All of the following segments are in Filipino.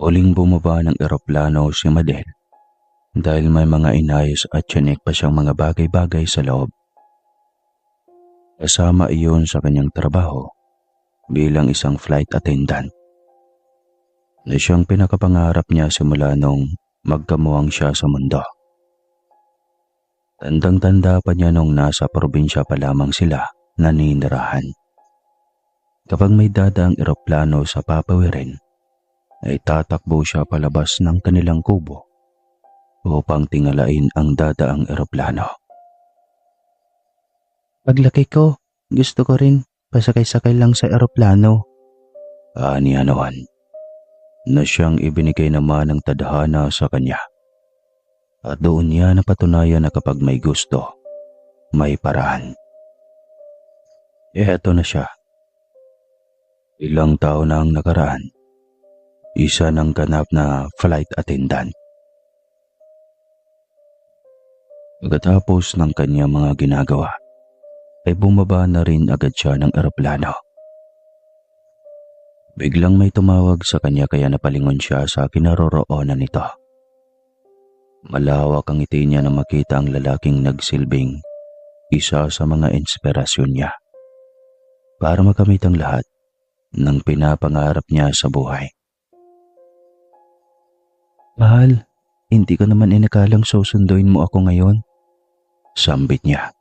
Uling bumaba ng eroplano si Madel dahil may mga inayos at tiyanik pa siyang mga bagay-bagay sa loob. Kasama iyon sa kanyang trabaho bilang isang flight attendant na siyang pinakapangarap niya simula nung magkamuwang siya sa mundo. Tandang-tanda pa niya nung nasa probinsya pa lamang sila naninirahan. Kapag may dadaang eroplano sa papawirin, ay tatakbo siya palabas ng kanilang kubo upang tingalain ang dadaang eroplano. Paglaki ko, gusto ko rin pasakay-sakay lang sa eroplano. Aniya noon, na siyang ibinigay naman ng tadhana sa kanya. At doon niya napatunayan na kapag may gusto, may paraan. Eto na siya. Ilang taon na ang nakaraan, isa ng ganap na flight attendant. Pagkatapos ng kanyang mga ginagawa, ay bumaba na rin agad siya ng eroplano. Biglang may tumawag sa kanya kaya napalingon siya sa kinaroroonan nito. Malawak ang ngiti niya nang makita ang lalaking nagsilbing isa sa mga inspirasyon niya para makamit ang lahat ng pinapangarap niya sa buhay. Mahal, hindi ko naman inakalang susunduin mo ako ngayon. Sambit niya.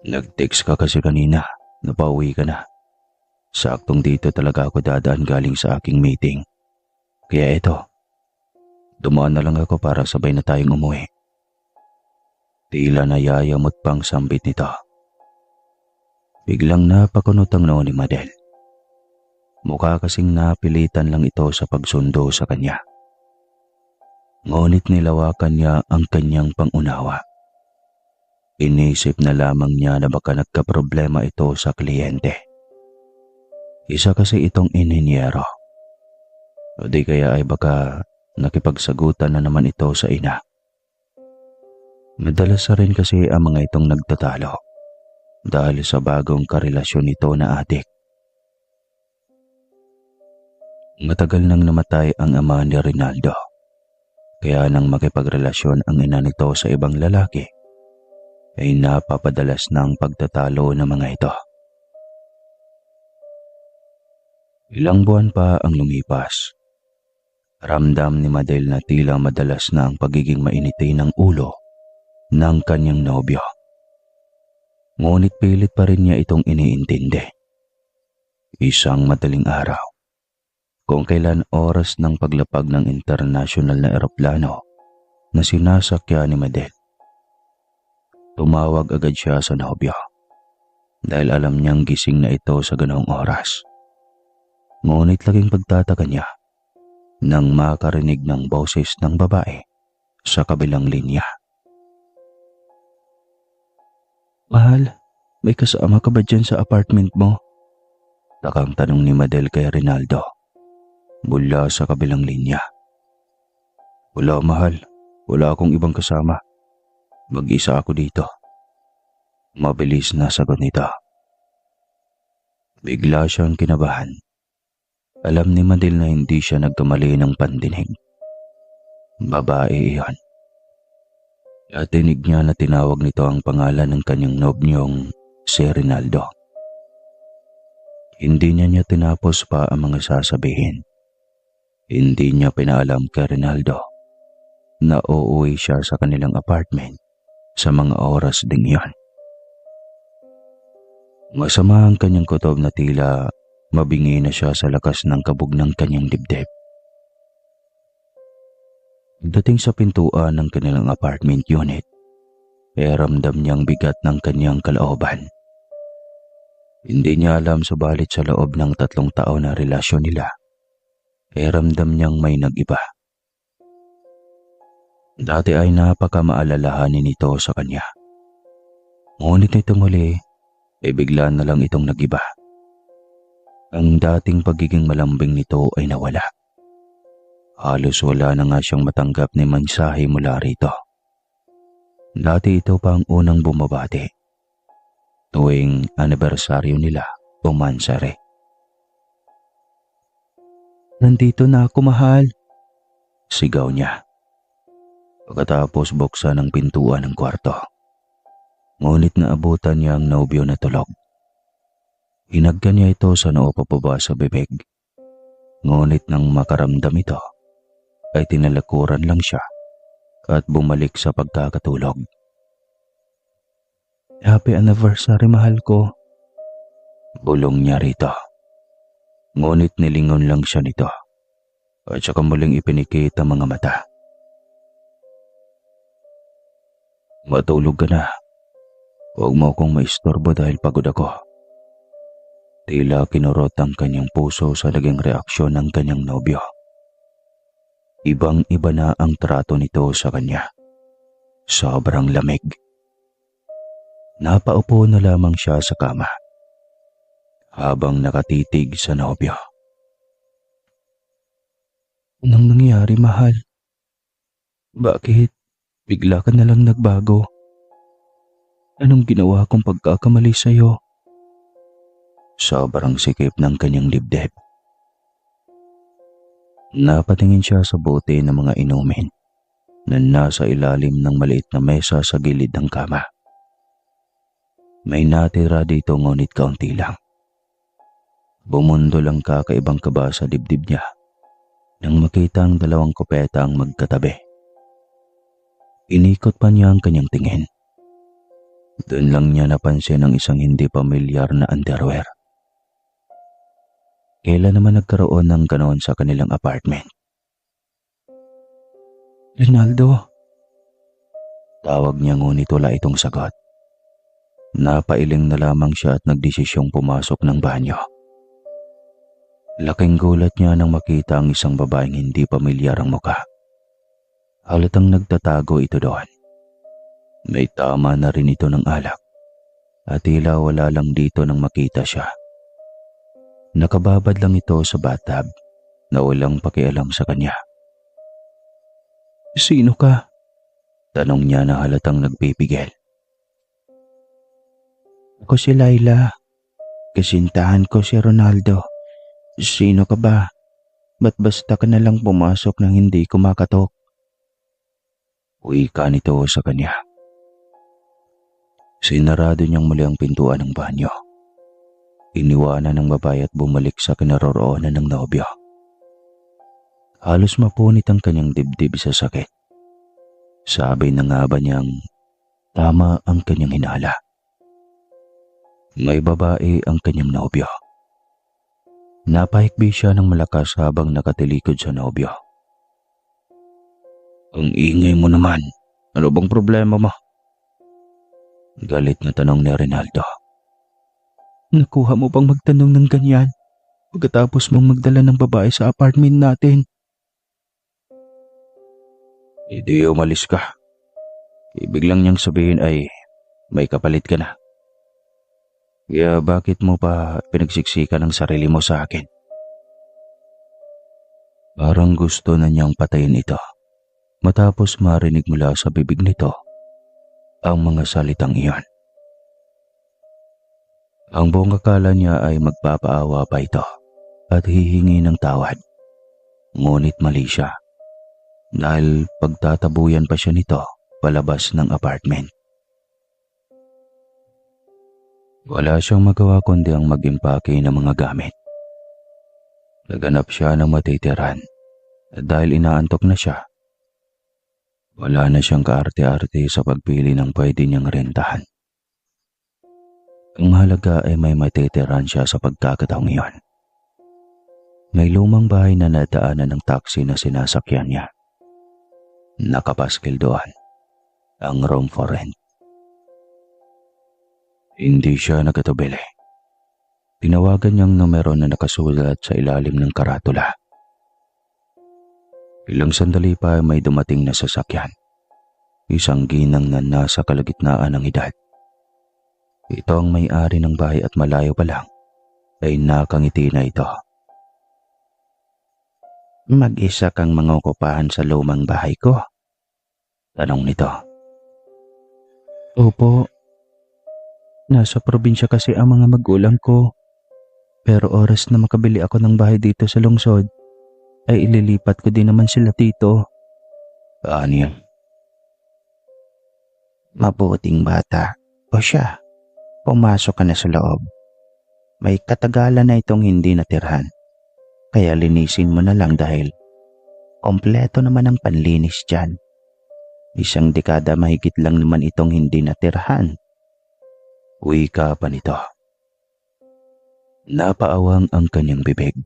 Nag-text ka kasi kanina, napauwi ka na. Saktong dito talaga ako dadaan galing sa aking meeting. Kaya ito, dumaan na lang ako para sabay na tayong umuwi. Tila nayayamot pang sambit nito. Biglang napakunot ang noo ni Madel. Mukha kasing napilitan lang ito sa pagsundo sa kanya. Ngunit nilawakan niya ang kanyang pangunawa. Inisip na lamang niya na baka nagkaproblema ito sa kliyente. Isa kasi itong inhinyero. O di kaya ay baka nakipagsagutan na naman ito sa ina. Madalas na rin kasi ang mga itong nagtatalo dahil sa bagong karelasyon nito na adik. Matagal nang namatay ang ama ni Rinaldo. Kaya nang makipagrelasyon ang ina nito sa ibang lalaki, ay napapadalas ng pagtatalo ng mga ito. Ilang buwan pa ang lumipas. Ramdam ni Madel na tila madalas na ang pagiging mainiti ng ulo ng kanyang nobyo. Ngunit pilit pa rin niya itong iniintindi. Isang madaling araw, kung kailan oras ng paglapag ng international na eroplano na sinasakyan ni Madel, tumawag agad siya sa nobyo dahil alam niyang gising na ito sa ganoong oras. Ngunit laging pagtataka niya nang makarinig ng boses ng babae sa kabilang linya. Mahal, may kasama ka ba dyan sa apartment mo? Takang tanong ni Madel kay Rinaldo mula sa kabilang linya. Wala mahal, wala akong ibang kasama. Mag-isa ako dito. Mabilis na sagot nito. Bigla siyang kinabahan. Alam ni Madel na hindi siya nagkamali ng pandinig. Babae iyon. At tinig niya na tinawag nito ang pangalan ng kanyang nobyong si Rinaldo. Hindi niya tinapos pa ang mga sasabihin. Hindi niya pinaalam kay Rinaldo na uuwi siya sa kanilang apartment sa mga oras ding iyon. Masama ang kanyang kutob na tila mabingi na siya sa lakas ng kabog ng kanyang dibdib. Dating sa pintuan ng kanilang apartment unit, ay ramdam niyang bigat ng kanyang kalooban. Hindi niya alam subalit sa loob ng 3 taon na relasyon nila, ay ramdam niyang may nag-iba. Dati ay napakamaalalahanin nito sa kanya. Ngunit nitong huli, ay bigla na lang itong nag-iba. Ang dating pagiging malambing nito ay nawala. Halos wala na nga siyang matanggap na mensahe mula rito. Dati ito pa ang unang bumabati tuwing anibersaryo nila o mansari. Nandito na ako, mahal. Sigaw niya. Pagkatapos buksan ang pintuan ng kwarto. Ngunit naabutan niya ang nobyo na tulog. Hinagkan niya ito sa noo pababa sa bibig. Ngunit nang makaramdam ito, ay tinalakuran lang siya at bumalik sa pagkakatulog. Happy anniversary, mahal ko. Bulong niya rito. Ngunit nilingon lang siya nito at saka muling ipinikit ang mga mata. Matulog ka na. Huwag mo akong maistorbo dahil pagod ako. Tila kinurot ang kanyang puso sa naging reaksyon ng kanyang nobyo. Ibang-iba na ang trato nito sa kanya. Sobrang lamig. Napaupo na lamang siya sa kama habang nakatitig sa nobyo. Anong nangyari, mahal? Bakit bigla ka na lang nagbago? Anong ginawa kong pagkakamali sa'yo? Sobrang sikip ng kanyang dibdib. Napatingin siya sa bote ng mga inumin na nasa ilalim ng maliit na mesa sa gilid ng kama. May natira dito ngunit kaunti lang. Bumundol ang kakaibang kaba sa dibdib niya nang makita ang dalawang kopeta ang magkatabi. Inikot pa niya ang kanyang tingin. Doon lang niya napansin ang isang hindi pamilyar na underwear. Kailan naman nagkaroon ng ganoon sa kanilang apartment? Rinaldo? Tawag niya ngunit wala itong sagot. Napailing na lamang siya at nagdesisyong pumasok ng banyo. Laking gulat niya nang makita ang isang babaeng hindi pamilyar ang muka. Halatang nagtatago ito doon. May tama na rin ito ng alak at tila wala lang dito nang makita siya. Nakababad lang ito sa bathtub na walang pakialam sa kanya. Sino ka? Tanong niya na halatang nagpipigil. Ako si Laila. Kasintahan ko si Ronaldo. Sino ka ba? Ba't basta ka na lang pumasok nang hindi kumakatok? Wika nito sa kanya. Sinarado niyang muli ang pintuan ng banyo. Iniwanan ng babae at bumalik sa kinaroroonan ng nobyo. Halos mapunit ang kanyang dibdib sa sakit. Sabi na nga ba niyang tama ang kanyang hinala. May babae ang kanyang nobyo. Napahikbi siya ng malakas habang nakatilikod sa nobyo. Ang ingay mo naman. Ano bang problema mo? Galit na tanong ni Rinaldo. Nakuha mo bang magtanong ng ganyan pagkatapos mong magdala ng babae sa apartment natin? Hindi umalis ka. Ibig lang niyang sabihin ay may kapalit ka na. Kaya bakit mo pa pinagsiksikan ang sarili mo sa akin? Parang gusto na niyang patayin ito matapos marinig mula sa bibig nito ang mga salitang iyon. Ang buong akala niya ay magpapaawa pa ito at hihingi ng tawad. Ngunit mali siya dahil pagtatabuyan pa siya nito palabas ng apartment. Wala siyang magawa kundi ang mag-impake ng mga gamit. Naganap siya ng matitiran at dahil inaantok na siya, wala na siyang kaarte-arte sa pagpili ng pwede niyang rentahan. Ang mahalaga ay may matitiran siya sa pagkakataong iyon. May lumang bahay na nadaanan ng taxi na sinasakyan niya. Nakapaskil doon ang room for rent. Hindi siya nagkatubili. Tinawagan niyang numero na nakasulat sa ilalim ng karatula. Ilang sandali pa may dumating na sasakyan. Isang ginang na nasa kalagitnaan ng edad. Ito ang may-ari ng bahay at malayo pa lang ay nakangiti na ito. Mag-isa kang mangungupahan sa lumang bahay ko? Tanong nito. Opo. Nasa probinsya kasi ang mga magulang ko. Pero oras na makabili ako ng bahay dito sa lungsod. ay ililipat ko din naman sila dito. Aniya. Mabuting bata. O siya, pumasok ka na sa loob. May katagalan na itong hindi natirhan. Kaya linisin mo na lang dahil kompleto naman ang panlinis dyan. Isang dekada mahigit lang naman itong hindi natirhan. Wika pa nito. Napaawang ang kanyang bibig.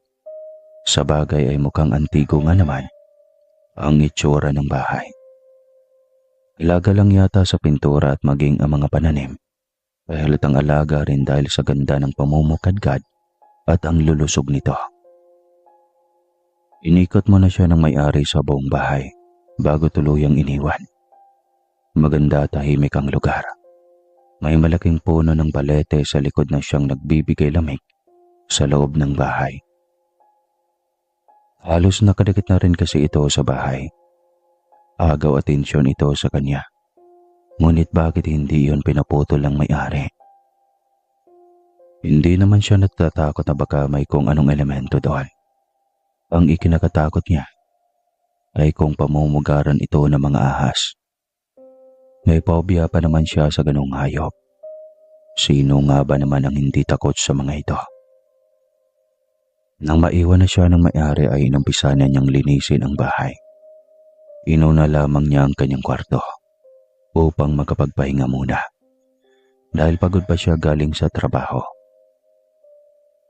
Sa bagay ay mukhang antigo nga naman ang itsura ng bahay. Ilaga lang yata sa pintura at maging ang mga pananim. Ay halatang alaga rin dahil sa ganda ng pamumukadkad at ang lulusog nito. Inikot mo na siya ng may-ari sa buong bahay bago tuluyang iniwan. Maganda tahimik ang lugar. May malaking puno ng balete sa likod na siyang nagbibigay lamig sa loob ng bahay. Halos nakadikit na rin kasi ito sa bahay. Agaw atensyon ito sa kanya. Ngunit bakit hindi iyon pinaputol ng may-ari? Hindi naman siya natatakot na baka may kung anong elemento doon. Ang ikinakatakot niya ay kung pamumugaran ito ng mga ahas. May phobia pa naman siya sa ganung hayop. Sino nga ba naman ang hindi takot sa mga ito? Nang maiwan na siya ng may-ari ay inumpisa na niyang linisin ang bahay. Inuna lamang niya ang kanyang kwarto upang makapagpahinga muna dahil pagod pa siya galing sa trabaho.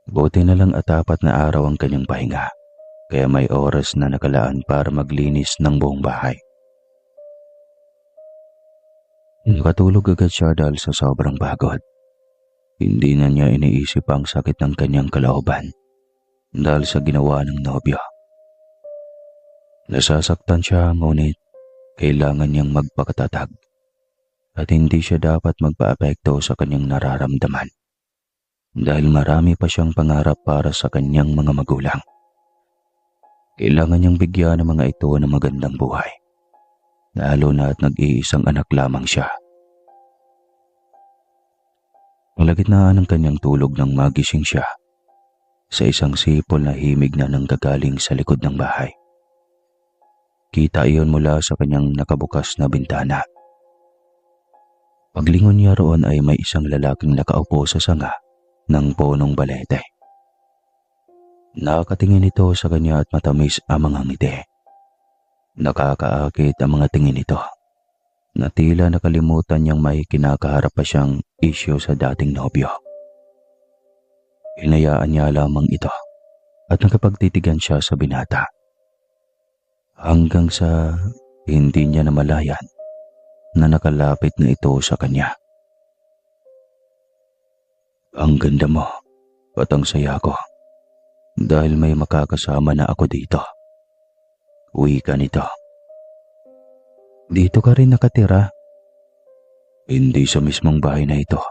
Buti na lang at 4 na araw ang kanyang pahinga kaya may oras na nakalaan para maglinis ng buong bahay. Nakatulog agad siya dahil sa sobrang pagod. Hindi na niya iniisip ang sakit ng kanyang kalooban dahil sa ginawa ng nobyo. Nasasaktan siya ngunit kailangan niyang magpakatatag at hindi siya dapat magpaapekto sa kanyang nararamdaman dahil marami pa siyang pangarap para sa kanyang mga magulang. Kailangan niyang bigyan ng mga ito ng magandang buhay, lalo na at nag-iisang anak lamang siya. Kalagitnaan ng kanyang tulog nang magising siya sa isang sipol na himig na nanggagaling sa likod ng bahay. Kita iyon mula sa kanyang nakabukas na bintana. Paglingon niya roon ay may isang lalaking nakaupo sa sanga ng punong balete. Nakatingin ito sa kanya at matamis ang mga ngiti. Nakakaakit ang mga tingin nito na tila nakalimutan niyang may kinakaharap pa siyang isyu sa dating nobyo. Hinayaan niya lamang ito at nakapagtitigan siya sa binata. Hanggang sa hindi niya namalayan na nakalapit na ito sa kanya. Ang ganda mo at ang saya ko dahil may makakasama na ako dito. Wika nito. Dito ka rin nakatira? Hindi sa mismong bahay na ito,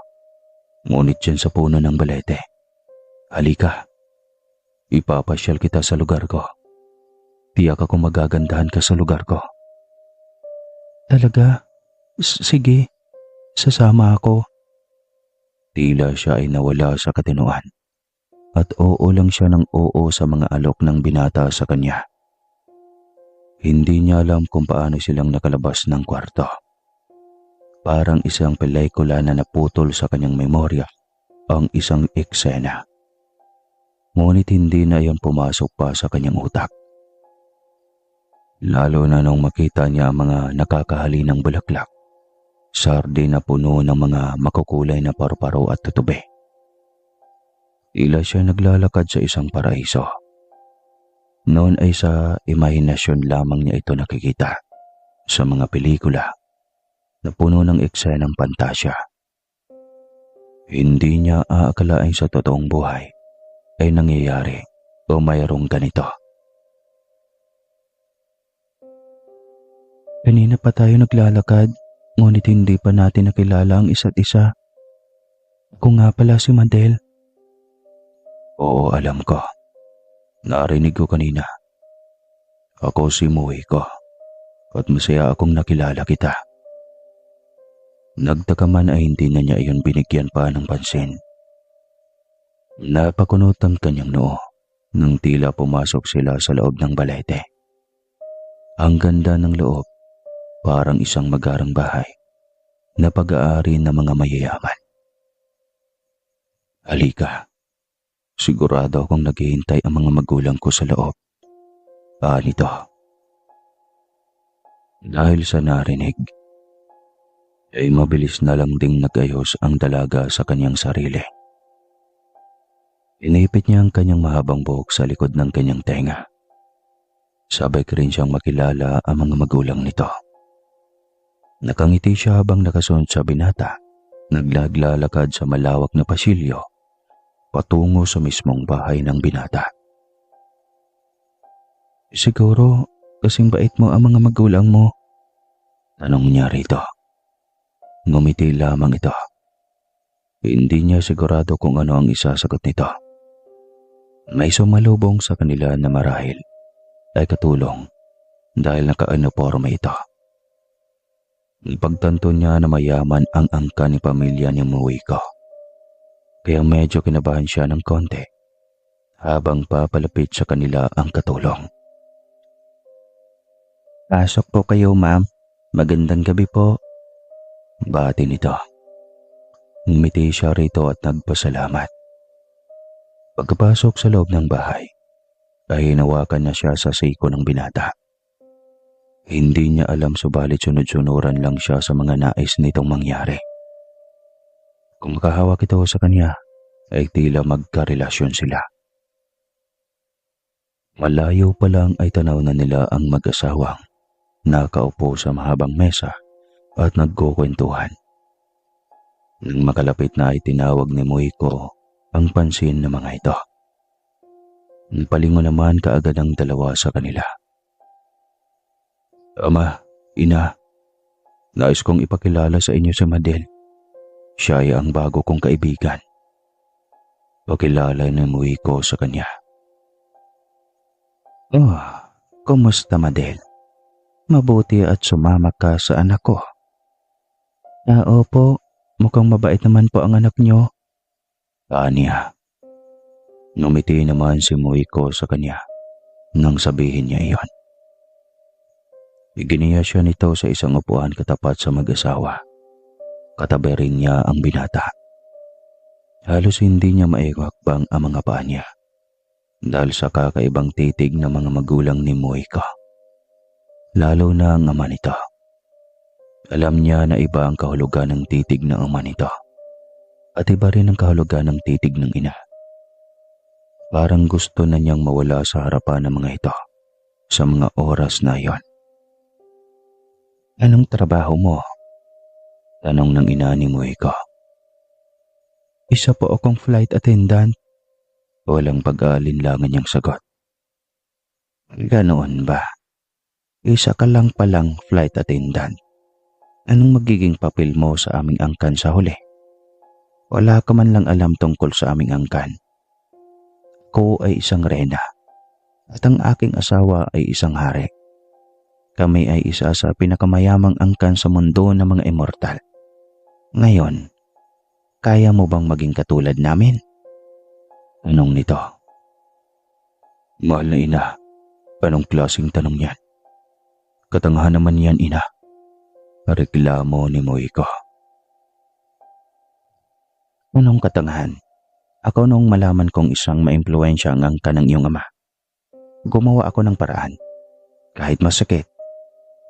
ngunit dyan sa puno ng balete. Halika, ipapasyal kita sa lugar ko. Tiyak ako magagandahan ka sa lugar ko. Talaga? Sige, sasama ako. Tila siya ay nawala sa katinuan at oo lang siya ng oo sa mga alok ng binata sa kanya. Hindi niya alam kung paano silang nakalabas ng kwarto. Parang isang pelikula na naputol sa kanyang memorya ang isang eksena. Ngunit hindi na iyon pumasok pa sa kanyang utak. Lalo na nung makita niya ang mga nakakahalinang bulaklak, sardi na puno ng mga makukulay na paru-paro at tutube. Tila siya naglalakad sa isang paraiso. Noon ay sa imahinasyon lamang niya ito nakikita sa mga pelikula na puno ng eksenang pantasya. Hindi niya aakalain sa totoong buhay ay nangyayari o mayroong ganito. Kanina pa tayo naglalakad, ngunit hindi pa natin nakilala ang isa't isa. Ako nga pala si Madel. Oo, alam ko. Narinig ko kanina. Ako si Muiko at masaya akong nakilala kita. Nagtaka man ay hindi na niya iyon binigyan pa ng pansin. Napakunot ang kanyang noo nang tila pumasok sila sa loob ng balete. Ang ganda ng loob, parang isang magarang bahay na pag-aari ng mga mayayaman. Halika, sigurado akong naghihintay ang mga magulang ko sa loob. Nito. Dahil sa narinig, ay mabilis na lang ding nag-ayos ang dalaga sa kanyang sarili. Inipit niya ang kanyang mahabang buhok sa likod ng kanyang tenga. Sabay ko rin siyang makilala ang mga magulang nito. Nakangiti siya habang nakasunod sa binata, naglalakad sa malawak na pasilyo patungo sa mismong bahay ng binata. Siguro kasing bait mo ang mga magulang mo, tanong niya rito. Ngumiti lamang ito. Hindi niya sigurado kung ano ang isasagot nito. May sumalubong sa kanila na marahil ay katulong dahil naka-uniforme ito. Ipagtanto niya na mayaman ang angka ni pamilya ni Muiko. Kaya medyo kinabahan siya ng konti habang papalapit sa kanila ang katulong. Pasok po kayo, ma'am. Magandang gabi po. Bati nito. Ngumiti siya rito at nagpasalamat. Pagkapasok sa loob ng bahay, ay hinawakan na siya sa siko ng binata. Hindi niya alam subalit sunod-sunuran lang siya sa mga nais nitong mangyari. Kung makahawak ito sa kanya, ay tila magkarelasyon sila. Malayo pa lang ay tanaw na nila ang mag-asawang nakaupo sa mahabang mesa at nagkukwentuhan. Nang makalapit na ay tinawag ni Muiko ang pansin ng mga ito. Napalingon naman kaagad ang dalawa sa kanila. Ama, ina, nais kong ipakilala sa inyo si Madel. Siya ay ang bago kong kaibigan. Pakilala ni Muiko sa kanya. Oh, kumusta Madel? Mabuti at sumama ka sa anak ko. Opo, mukhang mabait naman po ang anak niyo. Aniya. Ngumiti naman si Muiko sa kanya nang sabihin niya iyon. Iginiya siya nito sa isang upuan katapat sa mag-asawa. Katabi rin niya ang binata. Halos hindi niya maihakbang ang mga paa niya dahil sa kakaibang titig ng mga magulang ni Muiko. Lalo na ang ama nito. Alam niya na iba ang kahulugan ng titig ng ama nito at iba rin ang kahulugan ng titig ng ina. Parang gusto na niyang mawala sa harapan ng mga ito sa mga oras na iyon. Anong trabaho mo? Tanong ng ina ni Muiko. Isa po akong flight attendant. Walang pag-aalinlangan niyang sagot. Ganoon ba? Isa ka lang palang flight attendant. Anong magiging papel mo sa aming angkan sa huli? Wala ka man lang alam tungkol sa aming angkan. Ako ay isang reyna at ang aking asawa ay isang hari. Kami ay isa sa pinakamayamang angkan sa mundo ng mga immortal. Ngayon, kaya mo bang maging katulad namin? Tanong nito. Mahal na ina, anong klaseng tanong yan? Katangahan naman yan, ina. Reklamo ni Muiko. Anong katangahan? Ako nung malaman kong isang maimpluwensya ang angkan ng iyong ama. Gumawa ako ng paraan. Kahit masakit,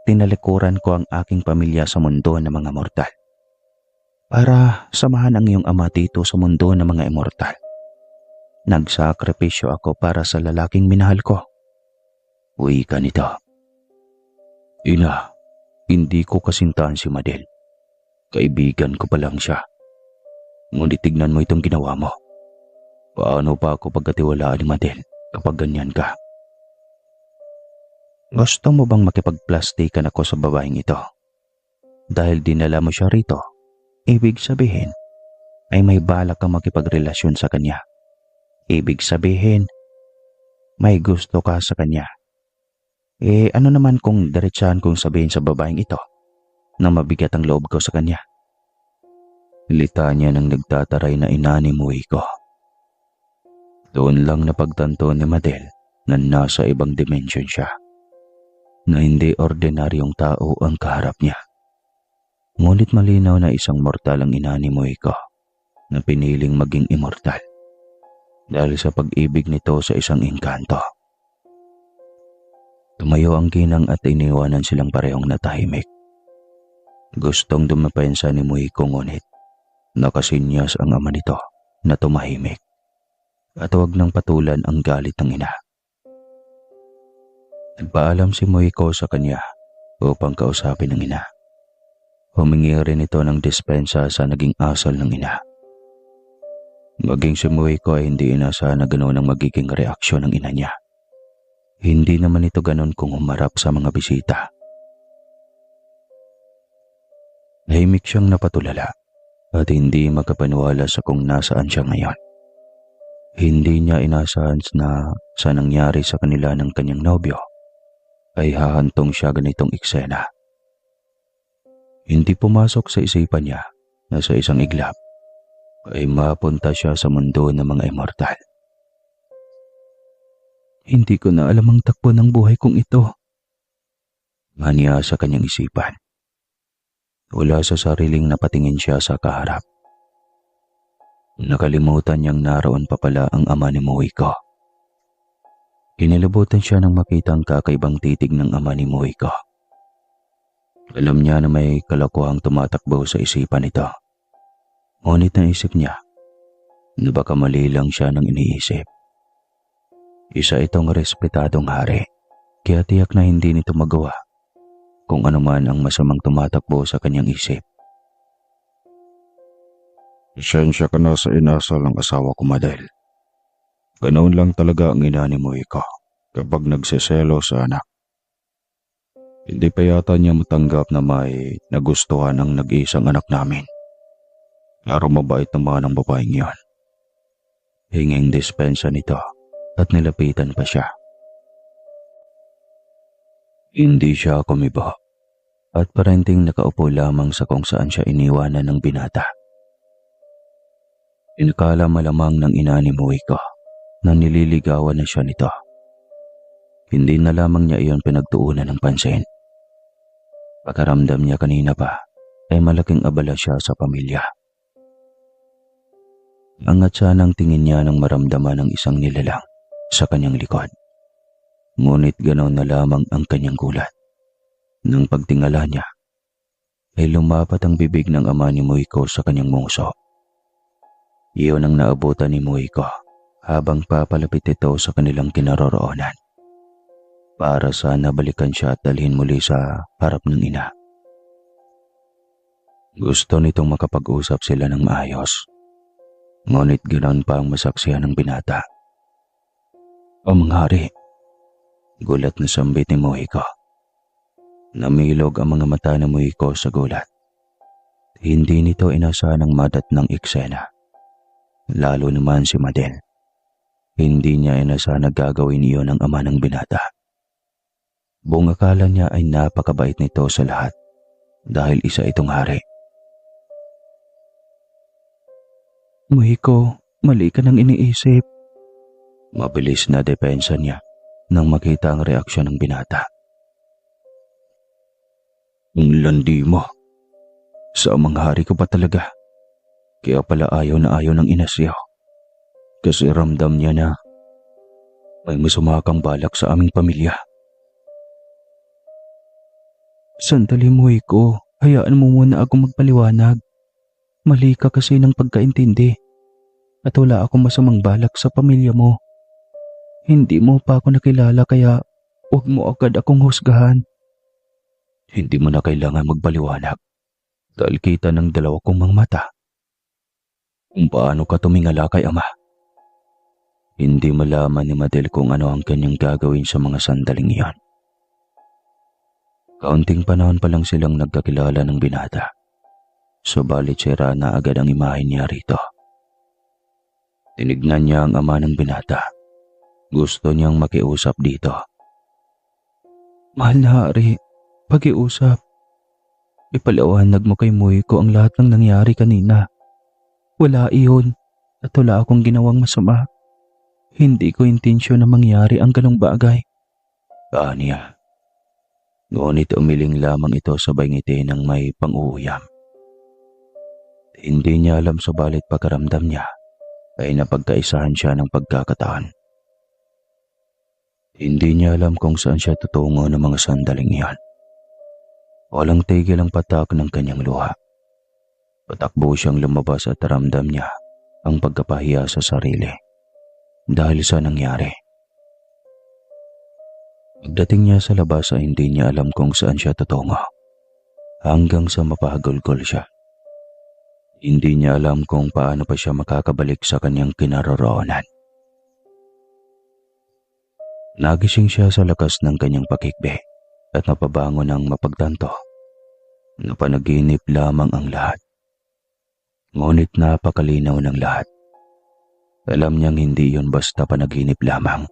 tinalikuran ko ang aking pamilya sa mundo ng mga mortal. Para samahan ang iyong ama dito sa mundo ng mga immortal. Nagsakripisyo ako para sa lalaking minahal ko. Uwi ka nito. Ina, hindi ko kasintahan si Madel. Kaibigan ko pa lang siya. Ngunit tignan mo itong ginawa mo. Paano pa ako pagkatiwalaan ni Madel kapag ganyan ka? Gusto mo bang makipagplastikan ako sa babaeng ito? Dahil dinala mo siya rito, ibig sabihin ay may balak kang makipagrelasyon sa kanya. Ibig sabihin, may gusto ka sa kanya. Ano naman kung diretsahan kong sabihin sa babaeng ito na mabigat ang loob ko sa kanya? Litanya ng nagtataray na ina ni Muiko. Doon lang napagtanto ni Madel na nasa ibang dimensyon siya, na hindi ordinaryong tao ang kaharap niya. Ngunit malinaw na isang mortal ang ina ni Moiko na piniling maging immortal dahil sa pag-ibig nito sa isang engkanto. Tumayo ang ginang at iniwanan silang parehong natahimik. Gustong dumapensa ni Moiko ngunit nakasinyas ang ama nito na tumahimik at huwag nang patulan ang galit ng ina. Nagpaalam si Moiko sa kanya upang kausapin ng ina. Humingi rin ito ng dispensa sa naging asal ng ina. Maging si Moiko ay hindi inaasahan na ganoon ang magiging reaksyon ng ina niya. Hindi naman ito ganoon kung humarap sa mga bisita. Nahimik siyang napatulala at hindi makapaniwala sa kung nasaan siya ngayon. Hindi niya inaasahan na sa nangyari sa kanila ng kanyang nobyo ay hahantong siya ganitong eksena. Hindi pumasok sa isipan niya na sa isang iglap ay mapunta siya sa mundo ng mga immortal. Hindi ko na alam ang takbo ng buhay kong ito. Manya sa kanyang isipan. Wala sa sariling napatingin siya sa kaharap. Nakalimutan niyang naroon pa pala ang ama ni Moiko. Kinilabutan siya nang makita ang kakaibang titig ng ama ni Moiko. Alam niya na may kalokohang tumatakbo sa isipan nito. Ngunit naisip niya na baka mali lang siya ng iniisip. Isa itong respetadong hari, kaya tiyak na hindi nito magawa kung ano man ang masamang tumatakbo sa kanyang isip. Pasensya ka na sa inasal ng asawa ko, Madel. Ganoon lang talaga ang ina ni Moiko kapag nagseselo sa anak. Hindi pa yata niya matanggap na may nagustuhan ang nag-iisang anak namin. Pero mabait naman ang babaeng yon. Hinging dispensa nito at nilapitan pa siya. Hindi siya kumibo at parenting nakaupo lamang sa kung saan siya iniwanan ng binata. Inakala malamang ng ina ni Moiko na nililigawan na siya nito. Hindi na lamang niya iyon pinagtuunan ng pansin. Pagkaramdam niya kanina pa ay malaking abala siya sa pamilya. Angat siya ng tingin niya nang maramdaman ng isang nilalang sa kanyang likod. Ngunit ganoon na lamang ang kanyang gulat. Nang pagtingala niya, ay lumapat ang bibig ng ama ni Moiko sa kanyang nguso. Iyon ang naabutan ni Moiko habang papalapit ito sa kanilang kinaroroonan. Para sana balikan siya at dalhin muli sa harap ng ina. Gusto nitong makapag-usap sila ng maayos. Ngunit ganoon pa ang masaksihan ng binata. O mga hari, gulat na sambit ni Moiko. Namilog ang mga mata ni Moiko sa gulat. Hindi nito inasahan ang madat ng eksena. Lalo naman si Madel. Hindi niya inasahan na gagawin iyon ng ama ng binata. Buong akala niya ay napakabait nito sa lahat dahil isa itong hari. Moiko, mali ka nang iniisip. Mabilis na depensa niya nang makita ang reaksyon ng binata. Ang landi mo. Sa amang hari ko pa talaga. Kaya pala ayaw na ayaw ng ina siya. Kasi ramdam niya na may masama kang balak sa aming pamilya. Sandali, Moiko. Hayaan mo muna akong magpaliwanag. Mali ka kasi ng pagkaintindi. At wala akong masamang balak sa pamilya mo. Hindi mo pa ako nakilala kaya huwag mo agad akong husgahan. Hindi mo na kailangan magpaliwanag dahil kita ng dalawa kong mga mata kung paano ka tumingala kay ama. Hindi malaman ni Madel kung ano ang kanyang gagawin sa mga sandaling iyon. Kaunting panahon pa lang silang nagkakilala ng binata. Subalit sira na agad ang imahe niya rito. Tinignan niya ang ama ng binata. Gusto niyang makiusap dito. Mahal na hari, pakiusap. Ipaliwanag mo kay Moiko ang lahat ng nangyari kanina. Wala iyon at wala akong ginawang masama. Hindi ko intensyon na mangyari ang ganong bagay. Aniya. Ngunit umiling lamang ito sabay ngiti ng may pang-uuyam. Hindi niya alam subalit pagkaramdam niya ay napagkaisahan siya ng pagkakataon. Hindi niya alam kung saan siya tutungo ng mga sandaling iyan. Walang tigil ang patak ng kanyang luha. Patakbo siyang lumabas at ramdam niya ang pagkapahiya sa sarili dahil sa nangyari. Pagdating niya sa labas ay hindi niya alam kung saan siya tutungo hanggang sa mapahagulgol siya. Hindi niya alam kung paano pa siya makakabalik sa kanyang kinaroroonan. Nagising siya sa lakas ng kanyang pakikbe at napabangon ng mapagtanto na panaginip lamang ang lahat. Ngunit napakalinaw ng lahat. Alam niyang hindi yun basta panaginip lamang.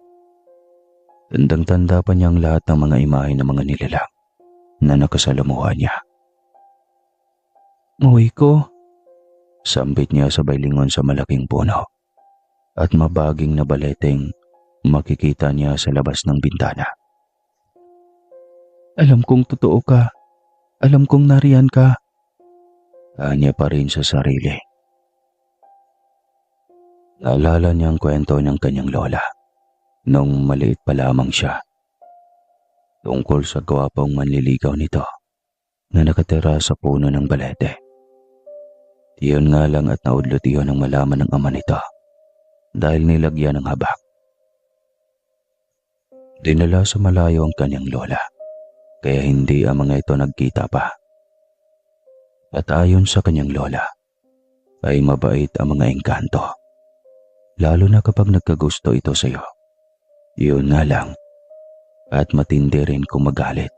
Tandang-tanda pa niyang lahat ng mga imahe ng mga nilalang na nakasalamuha niya. Uwi ko, sambit niya sabay lingon sa malaking puno at mabaging na baleteng makikita niya sa labas ng bintana. Alam kong totoo ka. Alam kong nariyan ka. Anya pa rin sa sarili. Naalala niya ang kwento ng kanyang lola nung maliit pa lamang siya. Tungkol sa gwapong manliligaw nito na nakatira sa puno ng balete. Iyon nga lang at naudlot iyon ang malaman ng ama nito dahil nilagyan ng habak. Dinala sa malayo ang kanyang lola kaya hindi ang mga ito nagkita pa. At ayon sa kanyang lola ay mabait ang mga engkanto. Lalo na kapag nagkagusto ito sa iyo. Yun nga lang. At matindi rin kung magalit.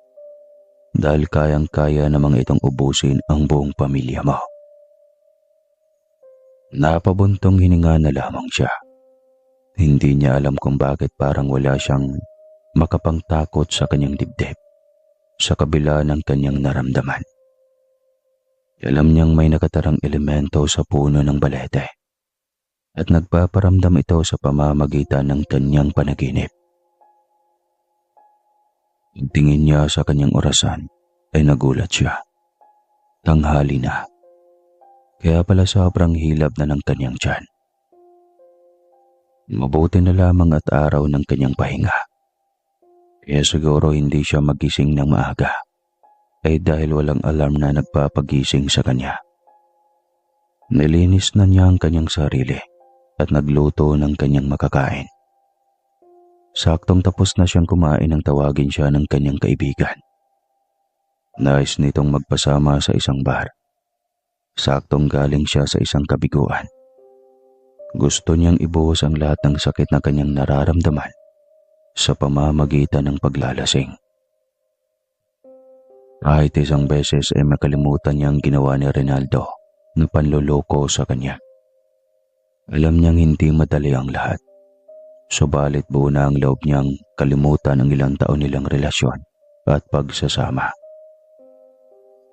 Dahil kayang-kaya namang itong ubusin ang buong pamilya mo. Napabuntong hininga na lamang siya. Hindi niya alam kung bakit parang wala siyang makapangtakot sa kanyang dibdib. Sa kabila ng kanyang naramdaman. Alam niyang may nakatarang elemento sa puno ng balete. At nagpaparamdam ito sa pamamagitan ng kanyang panaginip. Tingin niya sa kanyang orasan ay nagulat siya. Tanghali na. Kaya pala sobrang hilab na ng kanyang tiyan. Mabuti na lamang at araw ng kanyang pahinga. Kaya siguro hindi siya magising ng maaga ay dahil walang alarm na nagpapagising sa kanya. Nilinis na niya ang kanyang sarili at nagluto ng kanyang makakain. Saktong tapos na siyang kumain nang tawagin siya ng kanyang kaibigan. Nais nitong magpasama sa isang bar. Saktong galing siya sa isang kabiguan. Gusto niyang ibuhos ang lahat ng sakit na kanyang nararamdaman sa pamamagitan ng paglalasing. Kahit isang beses ay makalimutan niyang ginawa ni Rinaldo na panloloko sa kanya. Alam niyang hindi madali ang lahat. Subalit buo na ang loob niyang kalimutan ang ilang taon nilang relasyon at pagsasama.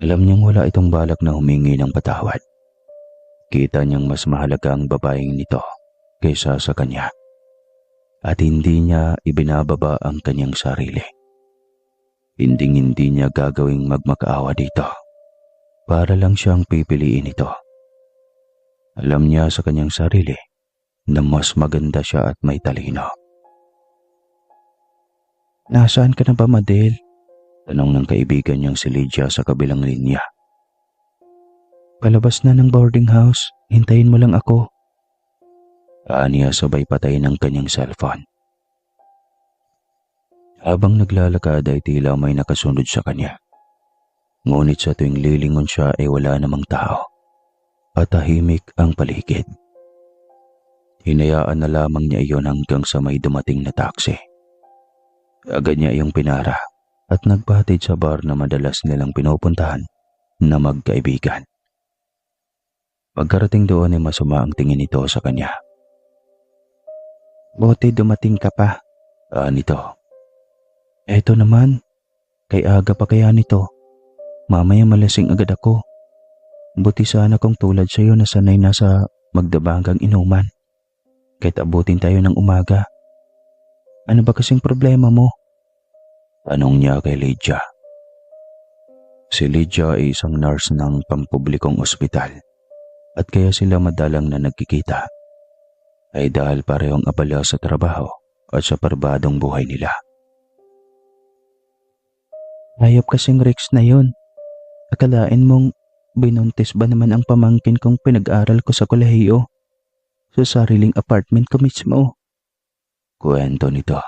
Alam niyang wala itong balak na humingi ng patawad. Kita niyang mas mahalaga ang babaeng nito kaysa sa kanya. At hindi niya ibinababa ang kanyang sarili. Hindi niya gagawing magmakaawa dito. Para lang siyang pipiliin ito. Alam niya sa kanyang sarili na mas maganda siya at may talino. Nasaan ka na ba, Madel? Tanong ng kaibigan niyang si Lydia sa kabilang linya. Palabas na ng boarding house, hintayin mo lang ako. Aniya sabay patay ng kanyang cellphone. Habang naglalakad ay tila may nakasunod sa kanya. Ngunit sa tuwing lilingon siya ay wala namang tao. At tahimik ang paligid. Hinayaan na lamang niya iyon hanggang sa may dumating na taxi. Agad niya iyong pinara at nagpahatid sa bar na madalas nilang pinupuntahan na magkaibigan. Pagkarating doon ay masama ang tingin nito sa kanya. Buti dumating ka pa. Nito. Eto naman, kay aga pa kaya nito. Mamaya malasing agad ako. Buti sana kung tulad sa'yo na sanay na sa magdabagang inuman. kahit abutin tayo ng umaga. Ano ba kasing problema mo? Tanong niya kay Lydia. Si Lydia ay isang nurse ng pampublikong ospital at kaya sila madalang na nagkikita ay dahil parehong abala sa trabaho at sa pribadong buhay nila. Hayop kasing Rex na yun. Akalain mong binuntis ba naman ang pamangkin kong pinag-aral ko sa kolehiyo? Sa sariling apartment ko mismo. Kwento nito.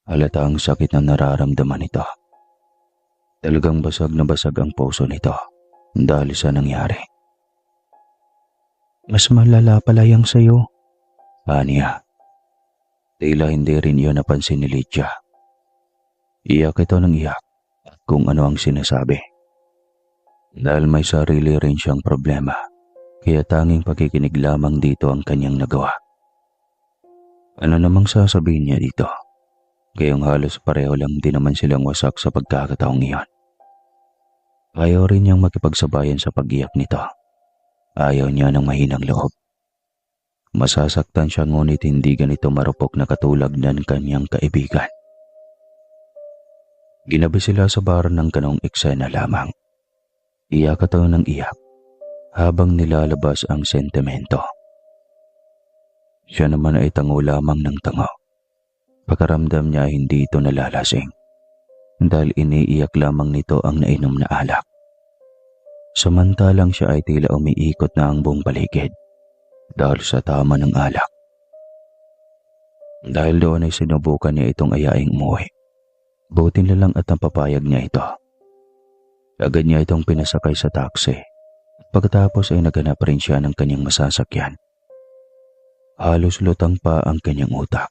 Halata ang sakit na nararamdaman nito. Talagang basag na basag ang puso nito dahil sa nangyari. Mas malala pala yang sayo. Aniya. Tila hindi rin yun napansin ni Lydia. Iyak ito ng iyak at kung ano ang sinasabi. Dahil may sarili rin siyang problema, kaya tanging pakikinig lamang dito ang kanyang nagawa. Ano namang sasabihin niya dito? Gayong halos pareho lang din naman silang wasak sa pagkakataong iyon. Ayaw rin niyang makipagsabayan sa pag-iyak nito. Ayaw niya ng mahinang loob. Masasaktan siya ngunit hindi ganito marupok na katulad ng kanyang kaibigan. Ginabi sila sa bar ng ganong eksena lamang. Iyak ito ng iyak habang nilalabas ang sentimento. Siya naman ay tango lamang ng tango. Pagkaramdam niya hindi ito nalalasing dahil iniiyak lamang nito ang nainom na alak. Samantalang siya ay tila umiikot na ang buong paligid dahil sa tama ng alak. Dahil doon ay sinubukan niya itong ayaing umuwi. Buti na lang at napapayag niya ito. Agad niya itong pinasakay sa taxi. Pagkatapos ay naghanap rin siya ng kanyang masasakyan. Halos lutang pa ang kanyang utak.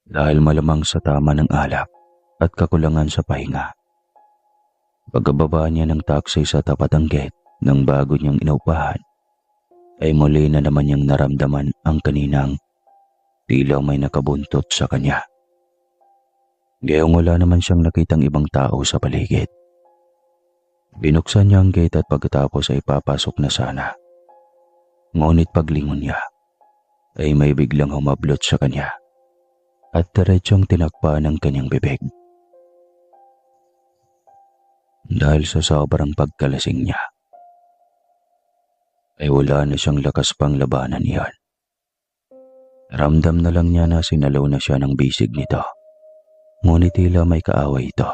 Dahil malamang sa tama ng alak at kakulangan sa pahinga. Pagkababa niya ng taxi sa tapat ng gate ng bago niyang inuupahan, ay muli na naman niyang naramdaman ang kaninang tila may nakabuntot sa kanya. Gayong wala naman siyang nakitang ibang tao sa paligid. Binuksan niya ang gate at pagkatapos ay papasok na sana. Ngunit paglingon niya, ay may biglang humablot sa kanya at diretsong tinakpan ng kanyang bibig. Dahil sa sobrang pagkalasing niya, ay wala na siyang lakas pang labanan iyon. Ramdam na lang niya na sinalaw na siya ng bisig nito. Ngunit tila may kaaway ito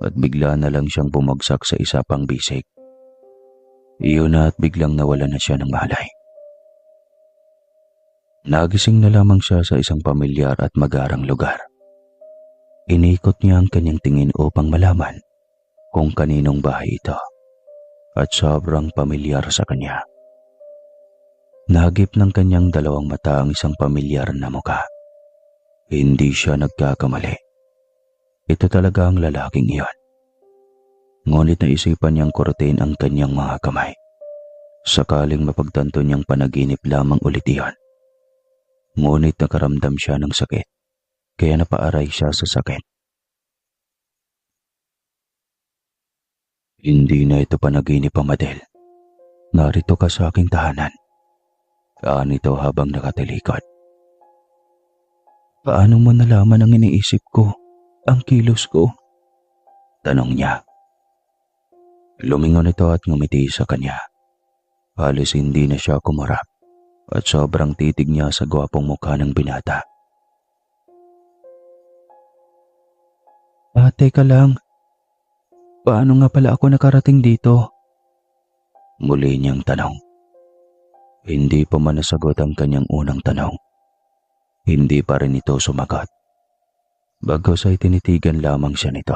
at bigla na lang siyang bumagsak sa isa pang bisig. Iyon na at biglang nawala na siya ng malay. Nagising na lamang siya sa isang pamilyar at magarang lugar. Inikot niya ang kanyang tingin upang malaman kung kaninong bahay ito at sobrang pamilyar sa kanya. Nagip ng kanyang dalawang mata ang isang pamilyar na mukha. Hindi siya nagkakamali. Ito talaga ang lalaking iyon. Ngunit naisipan niyang kurutin ang kanyang mga kamay. Sakaling mapagtanto niyang panaginip lamang ulit iyon. Ngunit nakaramdam siya ng sakit, kaya napaaray siya sa sakit. Hindi na ito panaginip, Amadel. Narito ka sa aking tahanan. Nito habang nakatilikod. Paano mo nalaman ang iniisip ko, ang kilos ko? Tanong niya. Lumingon ito at ngumiti sa kanya. Halos hindi na siya kumarap at sobrang titig niya sa gwapong mukha ng binata. Teka lang. Paano nga pala ako nakarating dito? Muli niyang tanong. Hindi pa man nasagot ang kanyang unang tanong. Hindi pa rin ito sumagot. Bagos ay tinitigan lamang siya nito.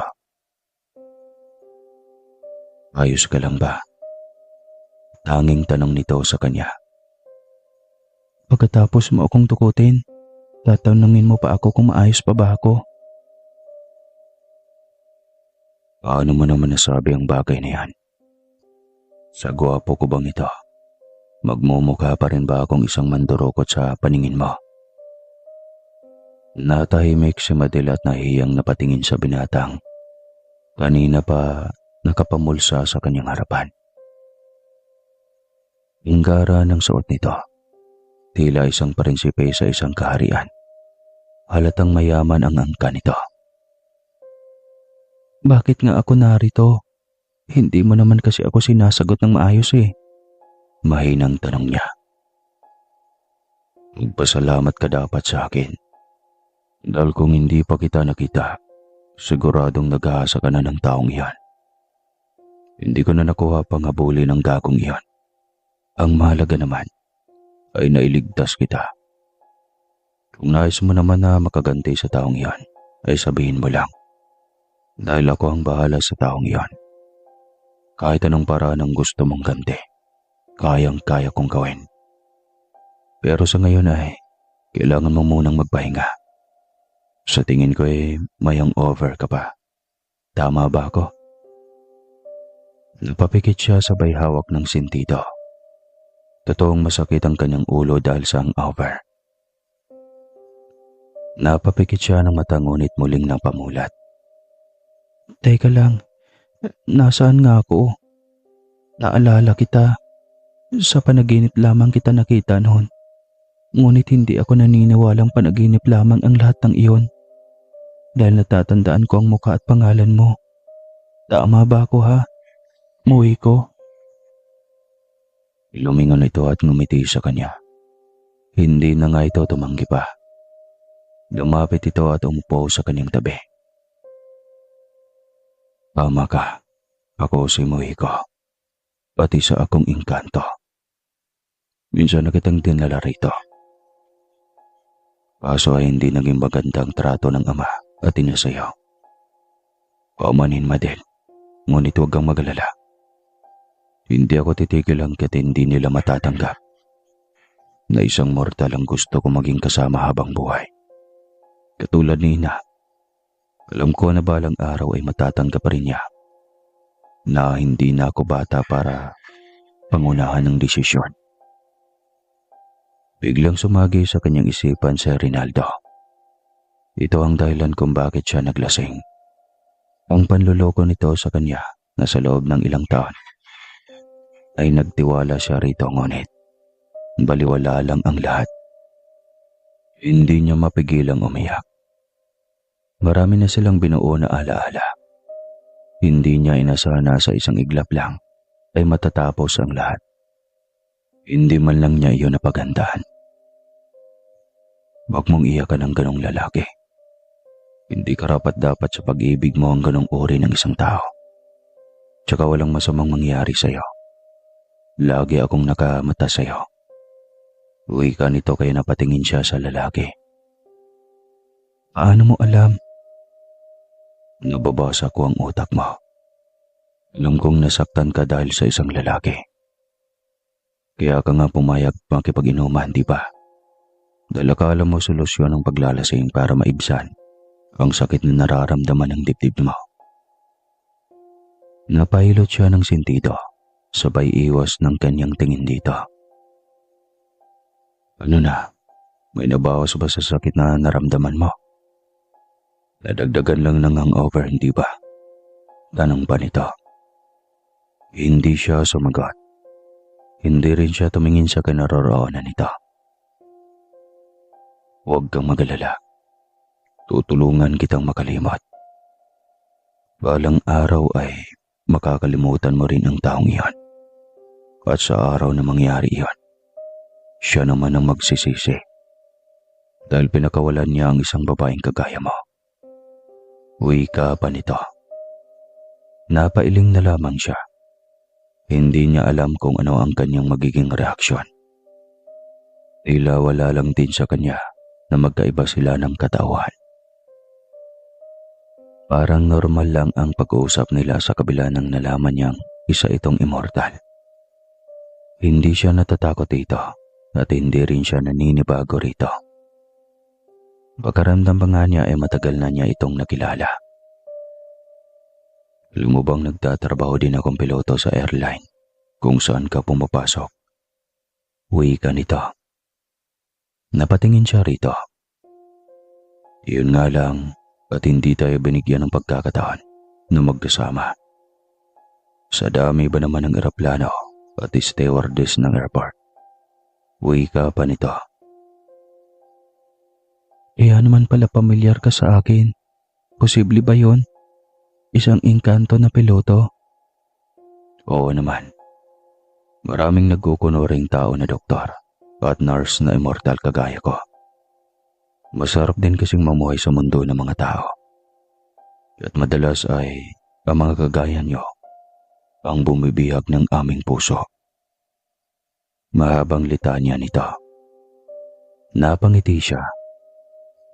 Ayos ka lang ba? Tanging tanong nito sa kanya. Pagkatapos mo akong tukutin, tatanungin mo pa ako kung maayos pa ba ako? Paano mo naman nasabi ang bagay na yan? Sa gwapo ko bang ito? Magmumukha pa rin ba akong isang mandurukot sa paningin mo? Natahimik si Madel at nahihiyang napatingin sa binatang. Kanina pa nakapamulsa sa kanyang harapan. Inggara ng suot nito. Tila isang prinsipe sa isang kaharian. Halatang mayaman ang angka nito. Bakit nga ako narito? Hindi mo naman kasi ako sinasagot ng maayos eh. Mahinang tanong niya. Magpasalamat ka dapat sa akin. Dahil kung hindi pa kita nakita, siguradong nag-aasa ka na ng taong iyan. Hindi ko na nakuha pang habulin ng gagong iyan. Ang mahalaga naman ay nailigtas kita. Kung nais mo naman na makaganti sa taong iyan, ay sabihin mo lang. Dahil ako ang bahala sa taong iyan. Kahit anong paraan ang gusto mong ganti, kayang-kaya kong gawin. Pero sa ngayon ay, kailangan mo munang magpahinga. Sa tingin ko ay mayang over ka pa. Tama ba ako? Napapikit siya sabay hawak ng sentido. Totoong masakit ang kanyang ulo dahil sa hangover. Napapikit siya ng mata ngunit muling napamulat. Teka lang, nasaan nga ako? Naalala kita. Sa panaginip lamang kita nakita noon. Ngunit hindi ako naniniwalang panaginip lamang ang lahat ng iyon. Dahil natatandaan ko ang mukha at pangalan mo. Tama ba ako ha? Muwi ko. Lumingon ito at ngumiti sa kanya. Hindi na nga ito tumanggi pa. Lumapit ito at umupo sa kanyang tabi. Tama ka. Ako si Muiko. Pati sa akong engkanto. Minsan na kitang dinala rito. Kaso ay hindi naging magandang trato ng ama at ina sa'yo. Paumanin Madel, ngunit huwag kang mag-alala. Hindi ako titigil hanggat hindi nila matatanggap na isang mortal ang gusto ko maging kasama habang buhay. Katulad ni Ina, alam ko na balang araw ay matatanggap pa rin niya na hindi na ako bata para pangunahan ng desisyon. Biglang sumagi sa kanyang isipan si Rinaldo. Ito ang dahilan kung bakit siya naglasing. Ang panluloko nito sa kanya na sa loob ng ilang taon ay nagtiwala siya rito ngunit baliwala lang ang lahat. Hindi niya mapigilang umiyak. Marami na silang binuo na alaala. Hindi niya inasahan na sa isang iglap lang ay matatapos ang lahat. Hindi man lang niya iyon napagandahan. Huwag mong iyakan ang ganong lalaki. Hindi karapat-dapat sa pag-ibig mo ang ganong uri ng isang tao. Tsaka walang masamang mangyari sa'yo. Lagi akong nakamata sa'yo. Uwi ka nito kaya napatingin siya sa lalaki. Paano mo alam? Nababasa ko ang utak mo. Alam kong nasaktan ka dahil sa isang lalaki. Kaya ka nga pumayag makipag-inuman, di ba? Dahil akala mo solusyon ang paglalasing para maibsan ang sakit na nararamdaman ng dibdib mo. Napahilot siya ng sentido, sabay iwas ng kanyang tingin dito. Ano na? May nabawas ba sa sakit na naramdaman mo? Nadagdagan lang ng hangover, hindi ba? Tanong pa nito. Hindi siya sumagot. Hindi rin siya tumingin sa kinaroroonan nito. Huwag kang mag-alala. Tutulungan kitang makalimot. Balang araw ay makakalimutan mo rin ang taong iyon. At sa araw na mangyari iyon, siya naman ang magsisisi. Dahil pinakawalan niya ang isang babaeng kagaya mo. Uwi ka pa nito. Napailing na lamang siya. Hindi niya alam kung ano ang kanyang magiging reaksyon. Tila wala lang din sa kanya na magkaiba sila ng katauhan. Parang normal lang ang pag-uusap nila sa kabila ng nalaman niyang isa itong immortal. Hindi siya natatakot dito at hindi rin siya naninibago rito. Pagkaramdam pa nga niya ay matagal na niya itong nakilala. Alam mo bang nagtatrabaho din akong piloto sa airline kung saan ka pumapasok? Uwi ka nito. Napatingin siya rito. Yun nga lang at hindi tayo binigyan ng pagkakataon na magkasama. Sa dami ba naman ng eroplano at stewardess ng airport? Wika pa nito. Ano man pala pamilyar ka sa akin. Posible ba yon? Isang engkanto na piloto? Oo naman. Maraming nagkukunuring tao na doktor at nurse na immortal kagaya ko. Masarap din kasing mamuhay sa mundo ng mga tao. At madalas ay ang mga kagaya nyo ang bumibihag ng aming puso. Mahabang litanya nito. Napangiti siya.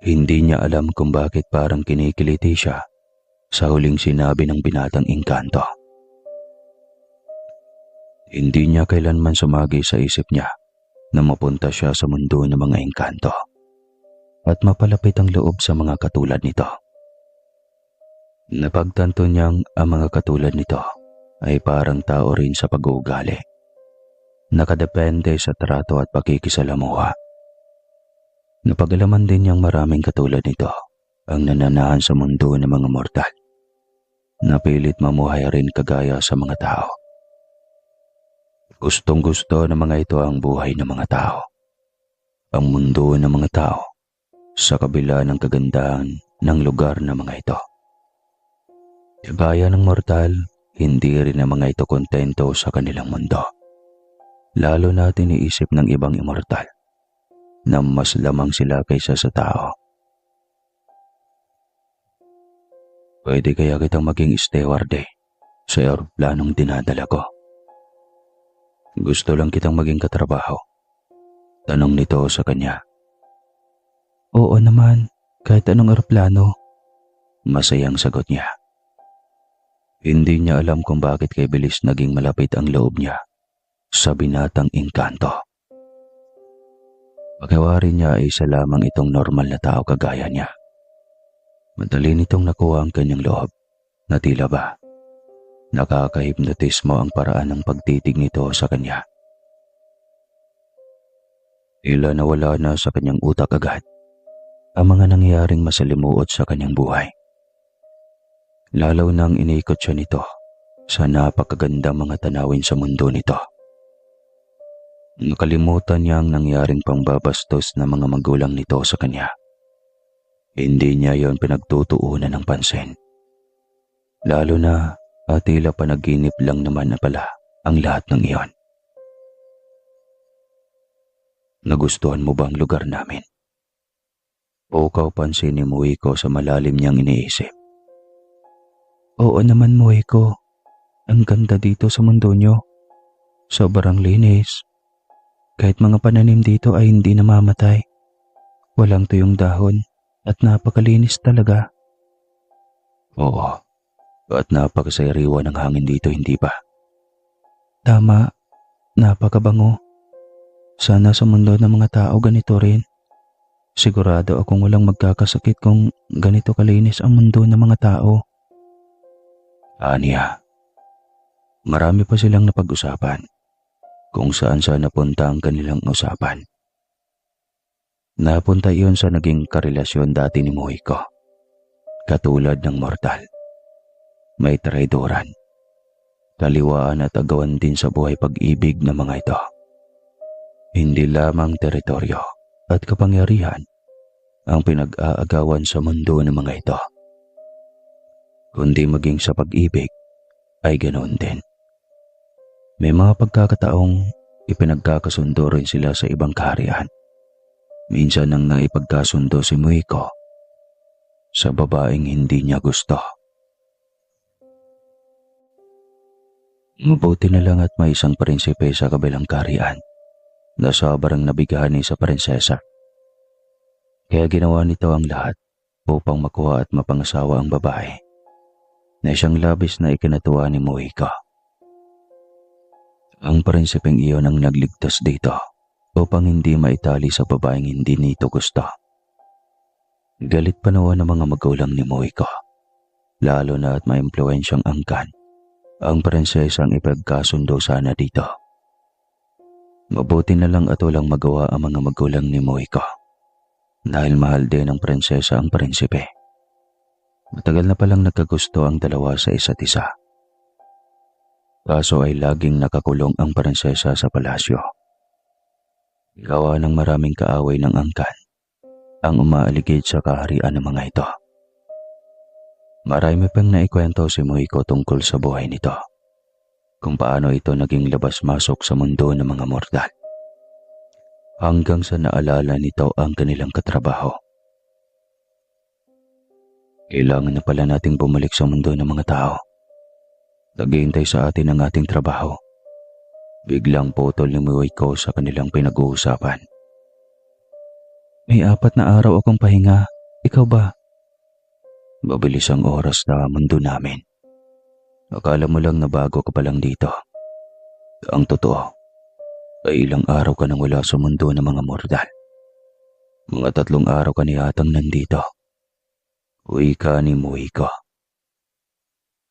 Hindi niya alam kung bakit parang kinikiliti siya sa huling sinabi ng binatang engkanto. Hindi niya kailanman sumagi sa isip niya na mapunta siya sa mundo ng mga engkanto at mapalapit ang loob sa mga katulad nito. Napagtanto niyang ang mga katulad nito ay parang tao rin sa pag-uugali. Nakadepende sa trato at pakikisalamuha. Napag-alaman din niyang maraming katulad nito ang nananahan sa mundo ng mga mortal. Napilit mamuhay rin kagaya sa mga tao. Gustong-gusto ng mga ito ang buhay ng mga tao. Ang mundo ng mga tao sa kabila ng kagandahan ng lugar ng mga ito. Gaya ng mortal, hindi rin ang mga ito kontento sa kanilang mundo. Lalo natin iniisip ng ibang immortal na mas lamang sila kaysa sa tao. Pwede kaya kitang maging stewardess sa eroplanong dinadala ko? Gusto lang kitang maging katrabaho. Tanong nito sa kanya. Oo naman, kahit anong eroplano. Masayang sagot niya. Hindi niya alam kung bakit kay bilis naging malapit ang loob niya sa binatang engkanto. Pagkawari niya ay isa lamang itong normal na tao kagaya niya. Madali nitong nakuha ang kanyang loob na tila ba nakakahipnotismo ang paraan ng pagtitig nito sa kanya. Tila nawala na sa kanyang utak agad ang mga nangyaring masalimuot sa kanyang buhay. Lalo nang inikot siya nito sa napakagandang mga tanawin sa mundo nito. Nakalimutan niya ang nangyaring pangbabastos ng mga magulang nito sa kanya. Hindi niya yon pinagtutuunan ng pansin. Lalo na tila panaginip lang naman na pala ang lahat ng iyon. Nagustuhan mo ba ang lugar namin? Pukaw pansin ni Muiko sa malalim niyang iniisip. Oo naman, Muiko. Ang ganda dito sa mundo nyo. Sobrang linis. Kahit mga pananim dito ay hindi namamatay. Walang tuyong dahon at napakalinis talaga. Oo, at napakasayariwa ng hangin dito, hindi ba? Tama, napakabango. Sana sa mundo ng mga tao ganito rin. Sigurado akong walang magkakasakit kung ganito kalinis ang mundo ng mga tao. Aniya, marami pa silang napag-usapan kung saan napunta ang kanilang usapan. Napunta iyon sa naging karelasyon dati ni Muiko. Katulad ng mortal. May traidoran, kaliwaan at agawan din sa buhay pag-ibig ng mga ito. Hindi lamang teritoryo at kapangyarihan ang pinag-aagawan sa mundo ng mga ito, kundi maging sa pag-ibig ay ganoon din. May mga pagkakataong ipinagkakasundo rin sila sa ibang kaharian. Minsan nang naipagkasundo si Muiko sa babaeng hindi niya gusto. Mabuti na lang at may isang prinsipe sa kabilang kaharian na sobrang nabigani sa prinsesa. Kaya ginawa nito ang lahat upang makuha at mapangasawa ang babae na siyang labis na ikinatuwa ni Muiko. Ang prinsipeng iyon ang nagligtas dito upang hindi maitali sa babaeng hindi nito gusto. Galit pa naman ng mga magulang ni Muiko, lalo na at maimpluwensyang angkan ang prinsesang ipagkasundo sana dito. Mabuti na lang at walang magawa ang mga magulang ni Muiko dahil mahal din ng prinsesa ang prinsipe. Matagal na palang nagkagusto ang dalawa sa isa't isa. Kaso ay laging nakakulong ang prinsesa sa palasyo. Gawa ng maraming kaaway ng angkan ang umaaligid sa kaharian ng mga ito. Marami pang naikwento si Moiko tungkol sa buhay nito, kung paano ito naging labas-masok sa mundo ng mga mortal. Hanggang sa naalala nito ang kanilang katrabaho. Kailangan na pala nating bumalik sa mundo ng mga tao. Naghihintay sa atin ang ating trabaho. Biglang putol ni Moiko sa kanilang pinag-uusapan. May 4 na araw akong pahinga. Ikaw ba? Mabilis ang oras na mundo namin. Akala mo lang na bago ka pa lang dito. Ang totoo ay ilang araw ka nang wala sa mundo ng mga mortal. Mga 3 araw ka ni atang nandito. Uwi ka ni Moiko.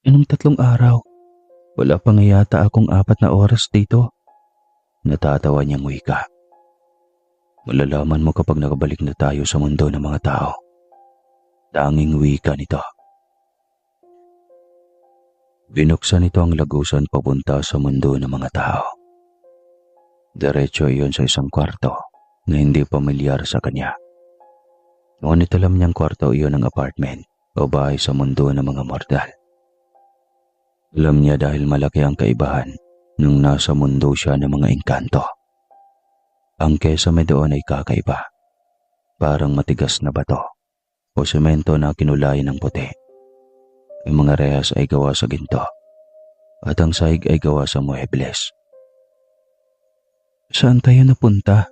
Anong 3 araw? Wala pa nga yata akong 4 na oras dito. Natatawa niyang wika. Malalaman mo kapag nakabalik na tayo sa mundo ng mga tao. Tanging wika nito. Binuksan nito ang lagusan papunta sa mundo ng mga tao. Diretso iyon sa isang kwarto na hindi pamilyar sa kanya. Ngunit alam niyang kwarto iyon ng apartment o bahay sa mundo ng mga mortal. Alam niya dahil malaki ang kaibahan nung nasa mundo siya ng mga engkanto. Ang kesame doon ay kakaiba. Parang matigas na bato o semento na kinulay ng puti. Ang mga rehas ay gawa sa ginto at ang sahig ay gawa sa muebles. Saan tayo napunta?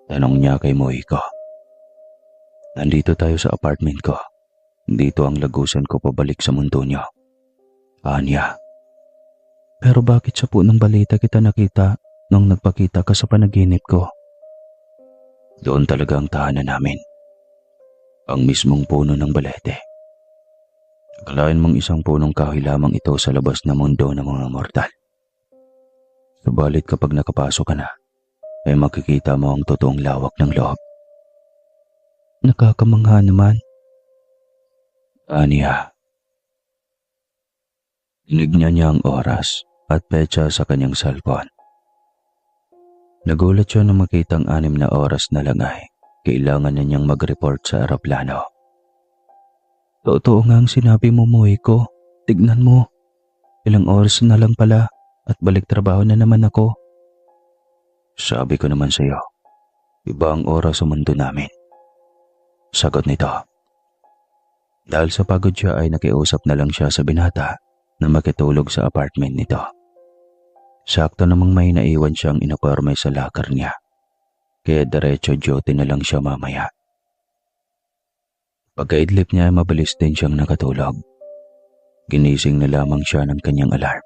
Tanong niya kay Moiko. Nandito tayo sa apartment ko. Dito ang lagusan ko pabalik sa mundo niyo. Anya. Pero bakit sa punong balita kita nakita nung nagpakita ka sa panaginip ko? Doon talaga ang tahanan namin. Ang mismong puno ng balete. Akalain mong isang punong kahoy lamang ito sa labas ng mundo ng mga mortal. Subalit kapag nakapasok ka na, ay makikita mo ang totoong lawak ng loob. Nakakamangha naman. Anya. Tinignan niya ang oras at petsa sa kanyang cellphone. Nagulat siya nang makitang 6 na oras na lang ay kailangan na niyang mag-report sa eroplano. Totoo nga ang sinabi mo, Moiko. Tignan mo. Ilang oras na lang pala at balik trabaho na naman ako. Sabi ko naman sa iyo, iba ang oras sa mundo namin. Sagot nito. Dahil sa pagod siya ay nakiusap na lang siya sa binata na makitulog sa apartment nito. Sakto namang may naiwan siyang inoporme sa locker niya. Kaya diretso duty na lang siya mamaya. Pagkaidlip niya ay mabilis din siyang nakatulog. Ginising na lamang siya ng kanyang alarm.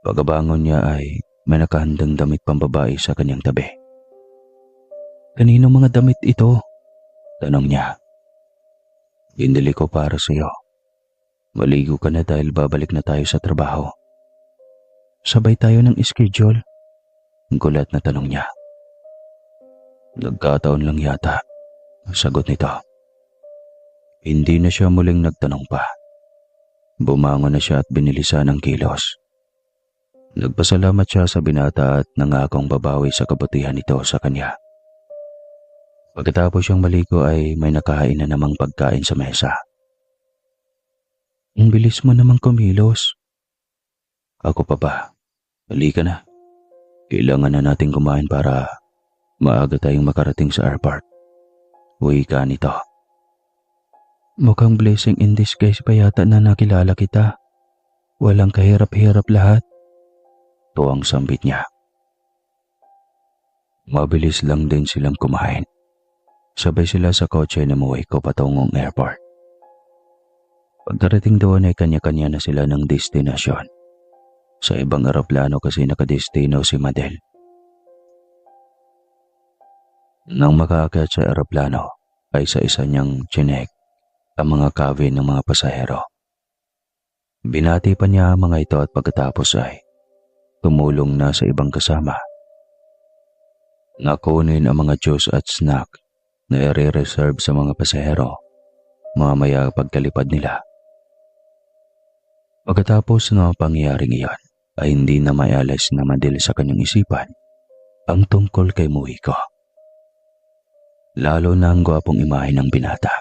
Pagkabangon niya ay may nakahandang damit pambabae sa kanyang tabi. Kanino mga damit ito? Tanong niya. Binili ko para sa iyo. Maligo ka na dahil babalik na tayo sa trabaho. Sabay tayo ng schedule? Gulat na tanong niya. Nagkataon lang yata. Sagot nito. Hindi na siya muling nagtanong pa. Bumangon na siya at binilisan ang kilos. Nagpasalamat siya sa binata at nangakong babawi sa kabutihan nito sa kanya. Pagkatapos siyang maligo ay may nakahain na namang pagkain sa mesa. Ang bilis mo namang kumilos. Ako pa ba? Halika na. Kailangan na nating kumain para maaga tayong makarating sa airport. Uwi ka nito. Mukhang blessing in disguise pa yata na nakilala kita. Walang kahirap-hirap lahat. Tuwang sambit niya. Mabilis lang din silang kumain. Sabay sila sa kotse na Moiko patungong airport. Pagdarating doon ay kanya-kanya na sila ng destinasyon. Sa ibang eroplano kasi nakadestino si Madel. Nang makaakyat sa eroplano ay sa isa niyang chinek ang mga cabin ng mga pasahero. Binati pa niya ang mga ito at pagkatapos ay tumulong na sa ibang kasama. Nakunin ang mga juice at snack na i-reserve sa mga pasahero mamaya pagkalipad nila. Pagkatapos ng pangyayaring iyon ay hindi na maialis na Madel sa kanyang isipan ang tungkol kay Muhiko. Lalo na ang gwapong imahe ng binata.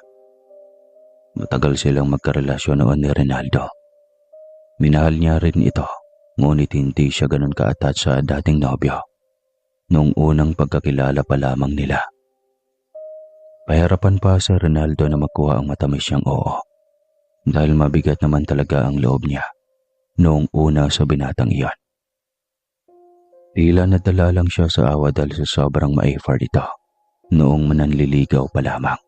Matagal silang magkarelasyon noon ni Rinaldo. Minahal niya rin ito, ngunit hindi siya ganun ka-attach sa dating nobyo. Noong unang pagkakilala pa lamang nila. Pahirapan pa si Rinaldo na makuha ang matamis niyang oo. Dahil mabigat naman talaga ang loob niya noong una sa binatang iyon. Tila nadala lang siya sa awa dahil sa sobrang ma-effort ito noong mananliligaw pa lamang.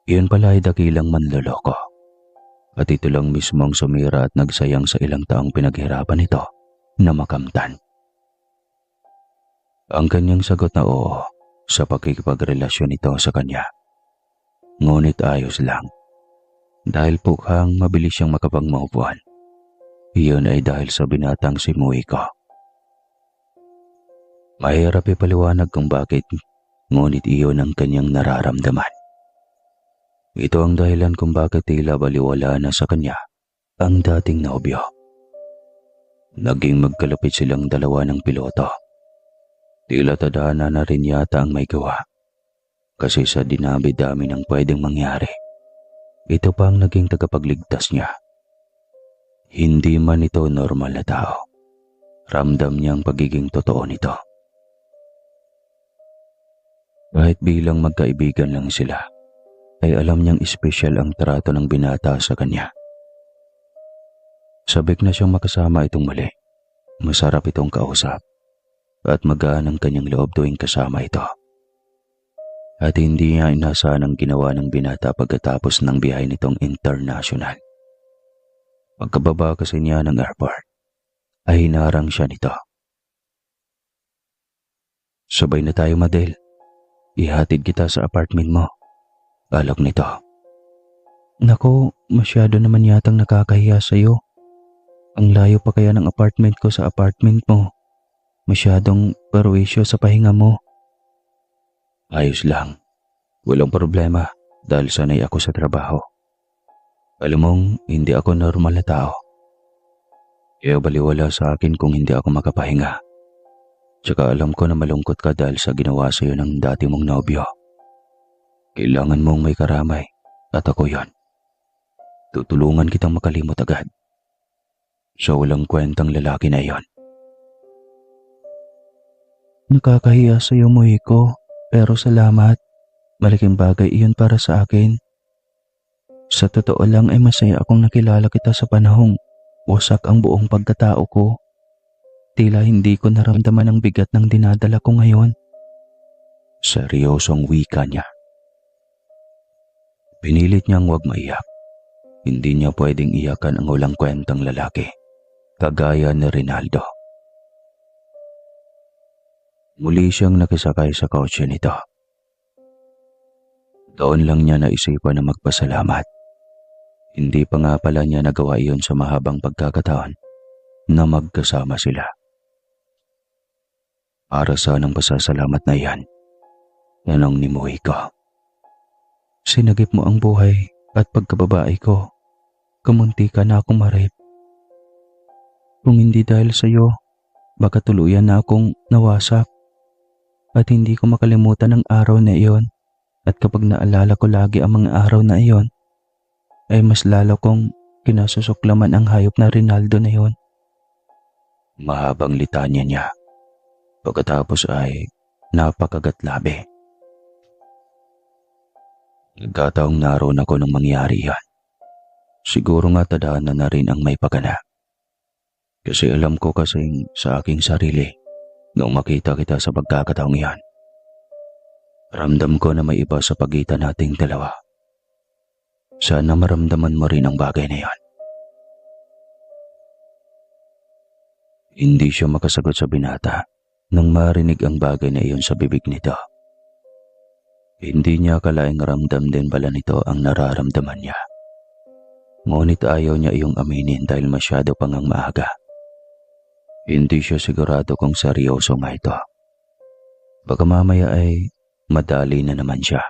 Iyon pala ay dakilang manloloko. At ito lang mismong sumira at nagsayang sa ilang taong pinaghirapan ito na makamtan. Ang kanyang sagot na oo sa pakikipagrelasyon nito sa kanya. Ngunit ayos lang. Dahil pukhang mabilis siyang makapag-move on. Iyon ay dahil sa binatang si Muhiko. Mahirap ipaliwanag kung bakit, ngunit iyon ang kanyang nararamdaman. Ito ang dahilan kung bakit tila baliwala na sa kanya ang dating nobyo. Naging magkalapit silang dalawa ng piloto. Tila tadhana na rin yata ang may gawa. Kasi sa dinabi-dami ng pwedeng mangyari, ito pa ang naging tagapagligtas niya. Hindi man ito normal na tao. Ramdam niyang pagiging totoo nito. Kahit bilang magkaibigan lang sila, ay alam niyang espesyal ang trato ng binata sa kanya. Sabik na siyang makasama itong muli. Masarap itong kausap. At magaan ang kanyang loob tuwing kasama ito. At hindi niya inasahan ang ginawa ng binata pagkatapos ng biyahe nitong international. Pagkababa kasi niya ng airport, ay hinarang siya nito. Sabay na tayo, Madel. Ihatid kita sa apartment mo. Alok nito. Nako, masyado naman yatang nakakahiya sa'yo. Ang layo pa kaya ng apartment ko sa apartment mo. Masyadong perwisyo sa pahinga mo. Ayos lang. Walang problema dahil sanay ako sa trabaho. Alam mong hindi ako normal na tao. Kaya baliwala sa akin kung hindi ako makapahinga. Tsaka alam ko na malungkot ka dahil sa ginawa sa'yo ng dati mong nobyo. Kailangan mong may karamay at ako yon. Tutulungan kitang makalimot agad. Sa walang kwentang lalaki na yon. Nakakahiya sa'yo, Muhiko, pero salamat. Malaking bagay iyon para sa akin. Sa totoo lang ay masaya akong nakilala kita sa panahong wasak ang buong pagkatao ko. Tila hindi ko naramdaman ang bigat ng dinadala ko ngayon. Seryosong wika niya. Pinilit niyang huwag maiyak. Hindi niya pwedeng iyakan ang walang kwentang lalaki, kagaya ni Rinaldo. Muli siyang nakisakay sa kotse nito. Doon lang niya naisipan na magpasalamat. Hindi pa nga pala niya nagawa iyon sa mahabang pagkakataon na magkasama sila. Para saan ang pasasalamat na iyan? Tanong ni Muhiko. Sinagip mo ang buhay at pagkababae ko. Kamunti ka na akong ma-rape. Kung hindi dahil sa iyo, baka tuluyan na akong nawasak. At hindi ko makalimutan ang araw na iyon. At kapag naalala ko lagi ang mga araw na iyon, ay mas lalo kong kinasusuklaman ang hayop na Rinaldo na iyon. Mahabang litanya niya. Pagkatapos ay napakagatlabi. Nagkataong naroon ako nang mangyari yan. Siguro nga tadhana na rin ang may pagana. Kasi alam ko kasing sa aking sarili noong makita kita sa pagkakataong iyan. Ramdam ko na may iba sa pagitan nating dalawa. Sana maramdaman mo rin ang bagay na iyan. Hindi siya makasagot sa binata nang marinig ang bagay na iyon sa bibig nito. Hindi niya akalaing ramdam din pala nito ang nararamdaman niya. Ngunit ayaw niya iyong aminin dahil masyado pang ang maaga. Hindi siya sigurado kung seryoso nga ito. Baka mamaya ay madali na naman siya.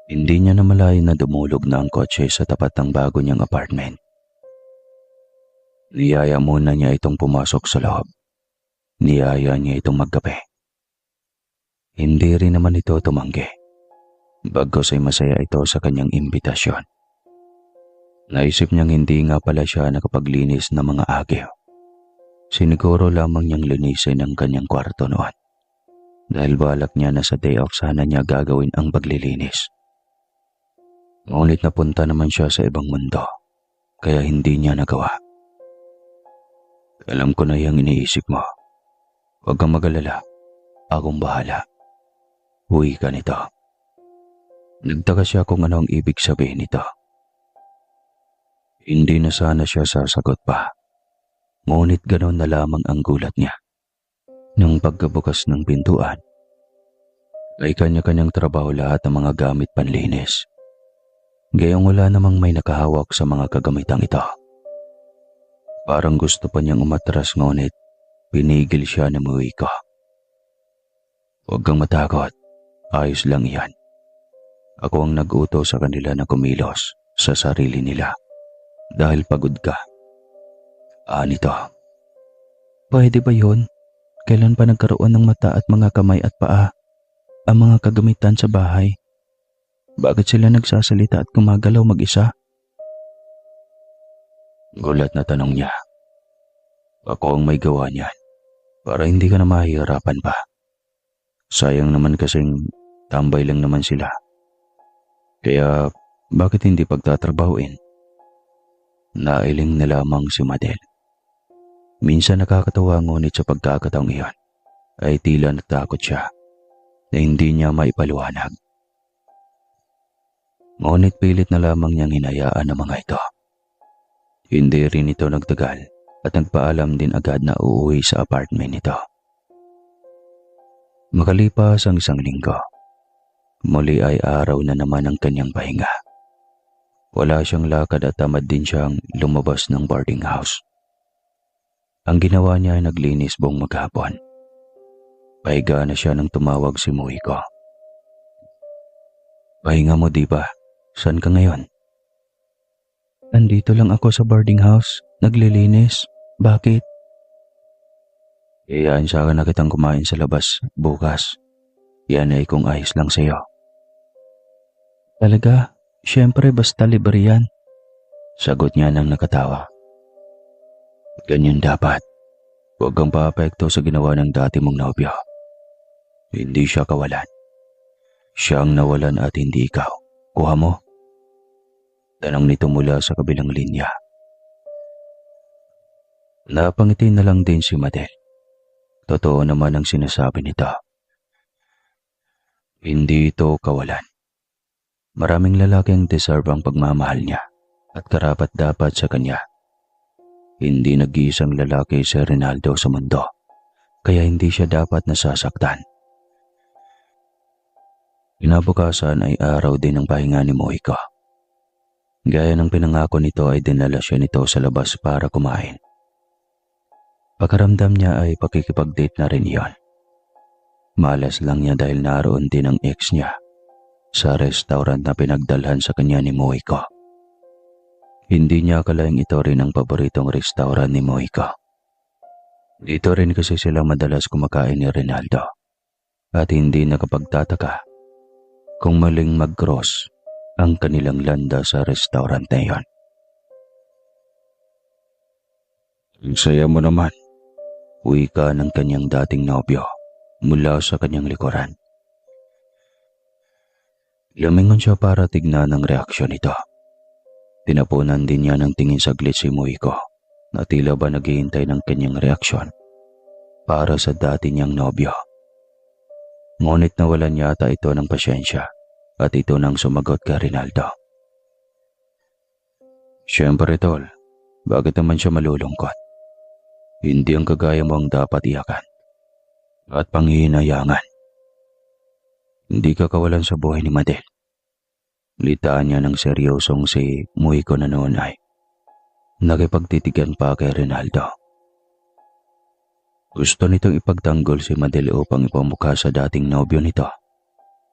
Hindi niya namalayan na dumulog na ang kotse sa tapat ng bago niyang apartment. Niyaya muna niya itong pumasok sa loob. Niyaya niya itong magkape. Hindi rin naman ito tumanggi. Bagkus ay masaya ito sa kanyang imbitasyon. Naisip niyang hindi nga pala siya nakapaglinis ng mga agyo. Siniguro lamang niyang linisin ang kanyang kwarto noon. Dahil balak niya na sa day off sana niya gagawin ang paglilinis. Ngunit napunta naman siya sa ibang mundo, kaya hindi niya nagawa. Alam ko na yung iniisip mo. Huwag kang mag-alala. Akong bahala. Uwi ka nito. Nagtaka siya kung ano ang ibig sabihin nito. Hindi na sana siya sasagot pa. Ngunit ganoon na lamang ang gulat niya. Nang pagkabukas ng pintuan, ay kanya-kanyang trabaho lahat ng mga gamit panlinis. Gayong wala namang may nakahawak sa mga kagamitang ito. Parang gusto pa niyang umatras ngunit pinigil siya ni Muiko. Huwag kang matakot. Ayos lang iyan. Ako ang nag-utos sa kanila na kumilos sa sarili nila dahil pagod ka. Anito. Pwede ba yun? Kailan pa nagkaroon ng mata at mga kamay at paa ang mga kagamitan sa bahay? Bakit sila nagsasalita at gumagalaw mag-isa? Gulat na tanong niya. Ako ang may gawa niyan para hindi ka na mahihirapan pa. Sayang naman kasing tambay lang naman sila. Kaya bakit hindi pagtatrabahuin? Nailing na lamang si Madel. Minsan nakakatawa ngunit sa pagkakataong iyon ay tila natakot siya na hindi niya maipaliwanag. Ngunit pilit na lamang niyang hinayaan ang mga ito. Hindi rin ito nagtagal at nagpaalam din agad na uuwi sa apartment nito. Makalipas ang isang linggo, muli ay araw na naman ang kanyang pahinga. Wala siyang lakad at tamad din siyang lumabas ng boarding house. Ang ginawa niya ay naglinis buong maghapon. Pahiga na siya nang tumawag si Muiko. Pahinga mo di ba? Saan ka ngayon? Andito lang ako sa boarding house, naglilinis. Bakit? Iyaan sa akin na kitang kumain sa labas bukas. Yan ay kung ayos lang sa'yo. Talaga? Siyempre basta libre yan. Sagot niya nang nakatawa. Ganyan dapat. Huwag kang paapekto sa ginawa ng dati mong nobyo. Hindi siya kawalan. Siya ang nawalan at hindi ikaw. Kuha mo. Tanong nito mula sa kabilang linya. Napangiti na lang din si Madel. Totoo naman ang sinasabi nito. Hindi ito kawalan. Maraming lalaki ang deserve ang pagmamahal niya at karapat dapat sa kanya. Hindi nag-iisang lalaki si Rinaldo sa mundo, kaya hindi siya dapat nasasaktan. Kinabukasan ay araw din ng pahinga ni Muiko. Gaya ng pinangako nito ay dinala siya nito sa labas para kumain. Pakaramdam niya ay pakikipag-date na rin iyon. Malas lang niya dahil naroon din ang ex niya sa restaurant na pinagdalhan sa kanya ni Muiko. Hindi niya akalaing ito rin ang paboritong restaurant ni Muiko. Dito rin kasi sila madalas kumakain ni Rinaldo at hindi nakapagtataka kung maling mag-cross ang kanilang landa sa restaurant na iyon. Ang saya mo naman, wika ng kanyang dating nobyo mula sa kanyang likuran. Lumingon siya para tignan ang reaksyon nito. Tinapunan din niya ng tingin saglit si Muiko na tila ba naghihintay ng kanyang reaksyon para sa dati niyang nobyo. Ngunit nawalan yata ito ng pasyensya at ito nang sumagot kay Rinaldo. Siyempre tol, bakit naman siya malulungkot? Hindi ang kagaya mo ang dapat iyakan at panghihinayangan. Hindi ka kawalan sa buhay ni Madel. Litaan niya ng seryosong si Muiko na noon ay nakipagtitigan pa kay Rinaldo. Gusto nitong ipagtanggol si Madel upang ipamukha sa dating nobyo nito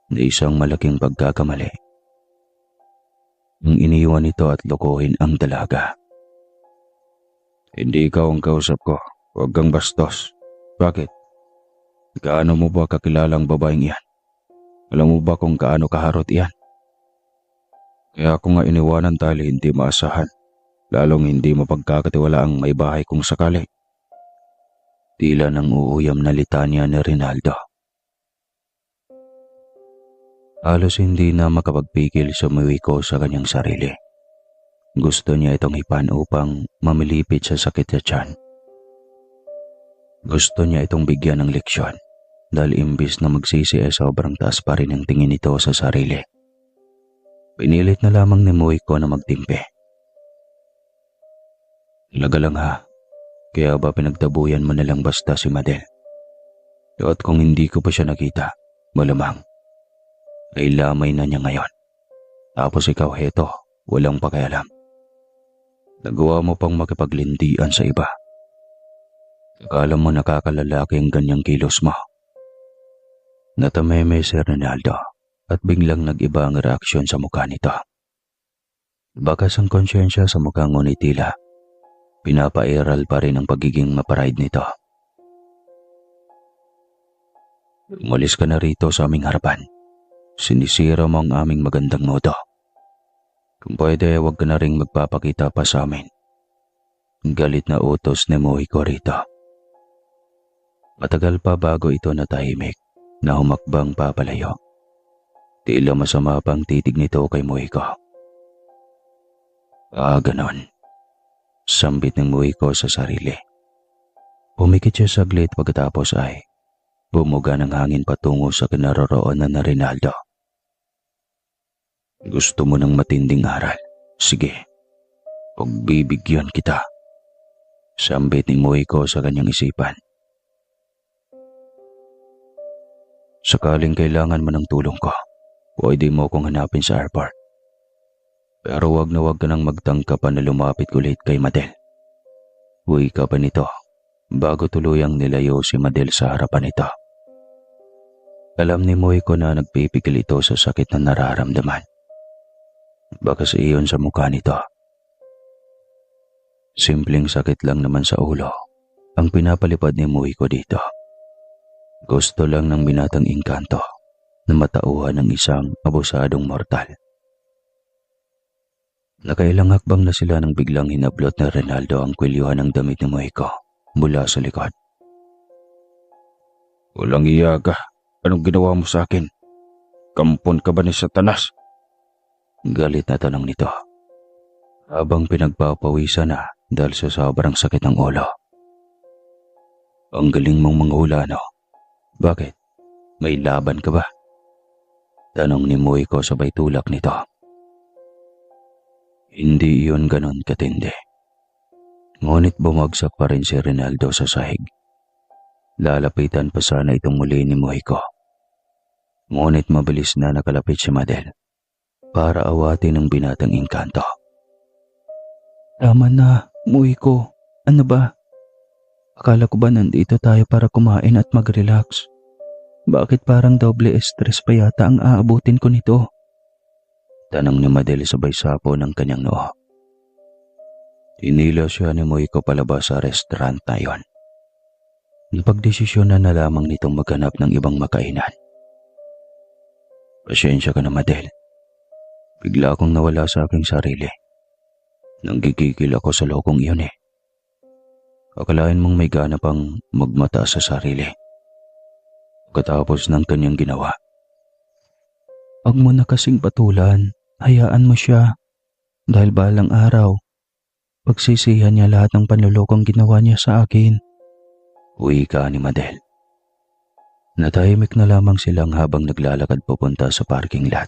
na isang malaking pagkakamali. Ang iniwan nito at lokohin ang dalaga. Hindi ikaw ang kausap ko, huwag kang bastos. Bakit? Gaano mo ba kakilalang babaeng iyan? Alam mo ba kung gaano kaharot iyan? Kaya ako nga iniwanan dahil hindi maasahan, lalong hindi mapagkakatiwala ang may bahay kung sakali. Tila nang uuyam na litanya ni Rinaldo. Halos hindi na makapagpigil sa ko sa kanyang sarili. Gusto niya itong hipan upang mamilipit sa sakit sa tiyan. Gusto niya itong bigyan ng leksyon dahil imbis na magsisi ay sobrang taas pa rin ang tingin nito sa sarili. Pinilit na lamang ni Moiko na magtimpi. Laga lang ha, kaya ba pinagtabuyan mo na lang basta si Madel? At kung hindi ko pa siya nakita, malamang ay lamay na niya ngayon. Tapos ikaw heto, walang pakialam. Nagawa mo pang makipaglindian sa iba. Akala mo nakakalalaki ang ganyang kilos mo. Natameme si Ronaldo at biglang nag-iba ang reaksyon sa mukha nito. Bakas ang konsyensya sa mukha ngunit tila pinapairal pa rin ang pagiging maparide nito. Umalis ka na rito sa aming harapan. Sinisira mo ang aming magandang modo. Kung pwede, huwag ka na ring magpapakita pa sa amin. Galit na utos ni Moiko rito. Matagal pa bago ito natahimik na humakbang papalayo. Tila masama pang titig nito kay Moiko. Ganon. Sambit ng Moiko sa sarili. Pumikit siya saglit pagkatapos ay bumuga ng hangin patungo sa kinaroroonan na Rinaldo. Gusto mo ng matinding aral? Sige, pagbibigyan kita. Sambit ni Moiko sa kanyang isipan. Sakaling kailangan mo ng tulong ko, pwede mo kong hanapin sa airport. Pero wag na wag ka nang magtangka pa na lumapit ulit kay Madel. Uwi ka pa nito bago tuluyang nilayo si Madel sa harapan nito. Alam ni Moiko na nagpipigil ito sa sakit na nararamdaman. Baka sa iyon sa mukha nito. Simpleng sakit lang naman sa ulo ang pinapalipad ni Moiko dito. Gusto lang ng binatang engkanto na matauhan ng isang abusadong mortal. Nakailang hakbang na sila nang biglang hinablot na Rinaldo ang kwilyuhan ng damit ni Moiko mula sa likod. Walang iya ka. Anong ginawa mo sa akin? Kampon ka ba ni Satanas? Galit na tanong nito. Habang pinagpapawisan na dahil sa sobrang sakit ng ulo. Ang galing mong manghula, no? Bakit? May laban ka ba? Tanong ni Moiko sabay tulak nito. Hindi iyon ganon katindi. Ngunit bumagsak pa rin si Rinaldo sa sahig. Lalapitan pa sana itong muli ni Moiko. Ngunit mabilis na nakalapit si Madel para awatin ang binatang engkanto. Tama na, Moiko. Ano ba? Akala ko ba nandito tayo para kumain at mag-relax? Bakit parang doble stress pa yata ang aabutin ko nito? Tanong ni Madel sabay sapo ng kanyang noo. Hinila siya ni Moiko palabas sa restaurant na yon. Napagdesisyonan na lamang nitong maghanap ng ibang makainan. Pasensya ka na, Madel. Bigla akong nawala sa aking sarili. Nanggigigil ako sa lokong iyon eh. Akalain mong may gana pang magmataas sa sarili. Katapos ng kanyang ginawa. Huwag mo na kasing patulan. Hayaan mo siya. Dahil balang araw, pagsisihan niya lahat ng panlulokong ginawa niya sa akin. Uwi ka ni Madel. Natahimik na lamang silang habang naglalakad papunta sa parking lot,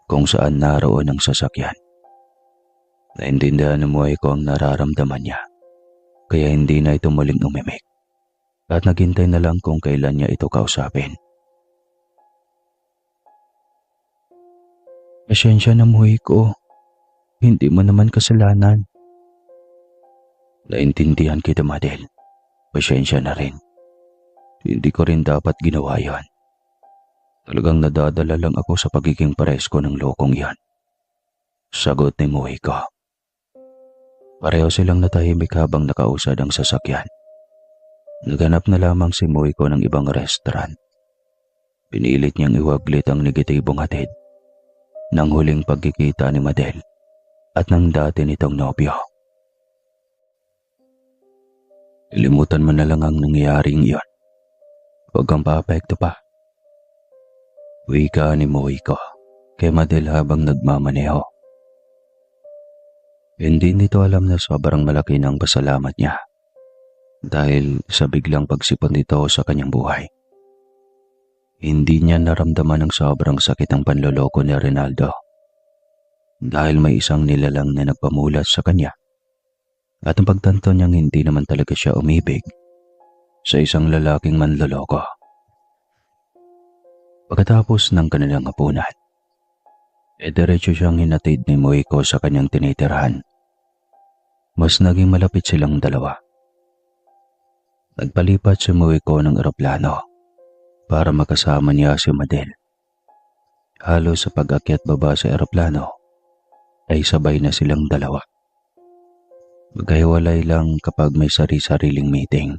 kung saan naroon ang sasakyan. Naintindihan ng Moiko ang nararamdaman niya, kaya hindi na ito muling umimik at naghintay na lang kung kailan niya ito kausapin. Pasensya na, Moiko. Hindi mo naman kasalanan. Naintindihan kita, Madel. Pasensya na rin. Hindi ko rin dapat ginawa yon. Talagang nadadala lang ako sa pagiging paresko ng lokong yan. Sagot ni Moiko. Pareho silang natahimik habang nakausad ang sasakyan. Naganap na lamang si Moiko ng ibang restaurant. Pinilit niyang iwaglit ang negatibong hatid ng huling pagkikita ni Madel at ng dati nitong nobyo. Ilimutan mo na lang ang nangyayaring iyon. Huwag kang paapekto pa. Wika ni Moiko kay Madel habang nagmamaneho. Hindi nito alam na sobrang malaki ng pasalamat niya dahil sa biglang pagsipon nito sa kanyang buhay. Hindi niya naramdaman ang sobrang sakit ang panloloko ni Rinaldo dahil may isang nilalang na nagpamulat sa kanya at ang pagtanto niyang hindi naman talaga siya umibig sa isang lalaking manloloko. Pagkatapos ng kanilang hapunan, diretso siyang hinatid ni Moiko sa kanyang tinitirhan. Mas naging malapit silang dalawa. Nagpalipat si Moiko ng eroplano para makasama niya si Madel. Halos sa pag-akyat baba sa eroplano ay sabay na silang dalawa. Magkahiwalay lang kapag may sari-sariling meeting.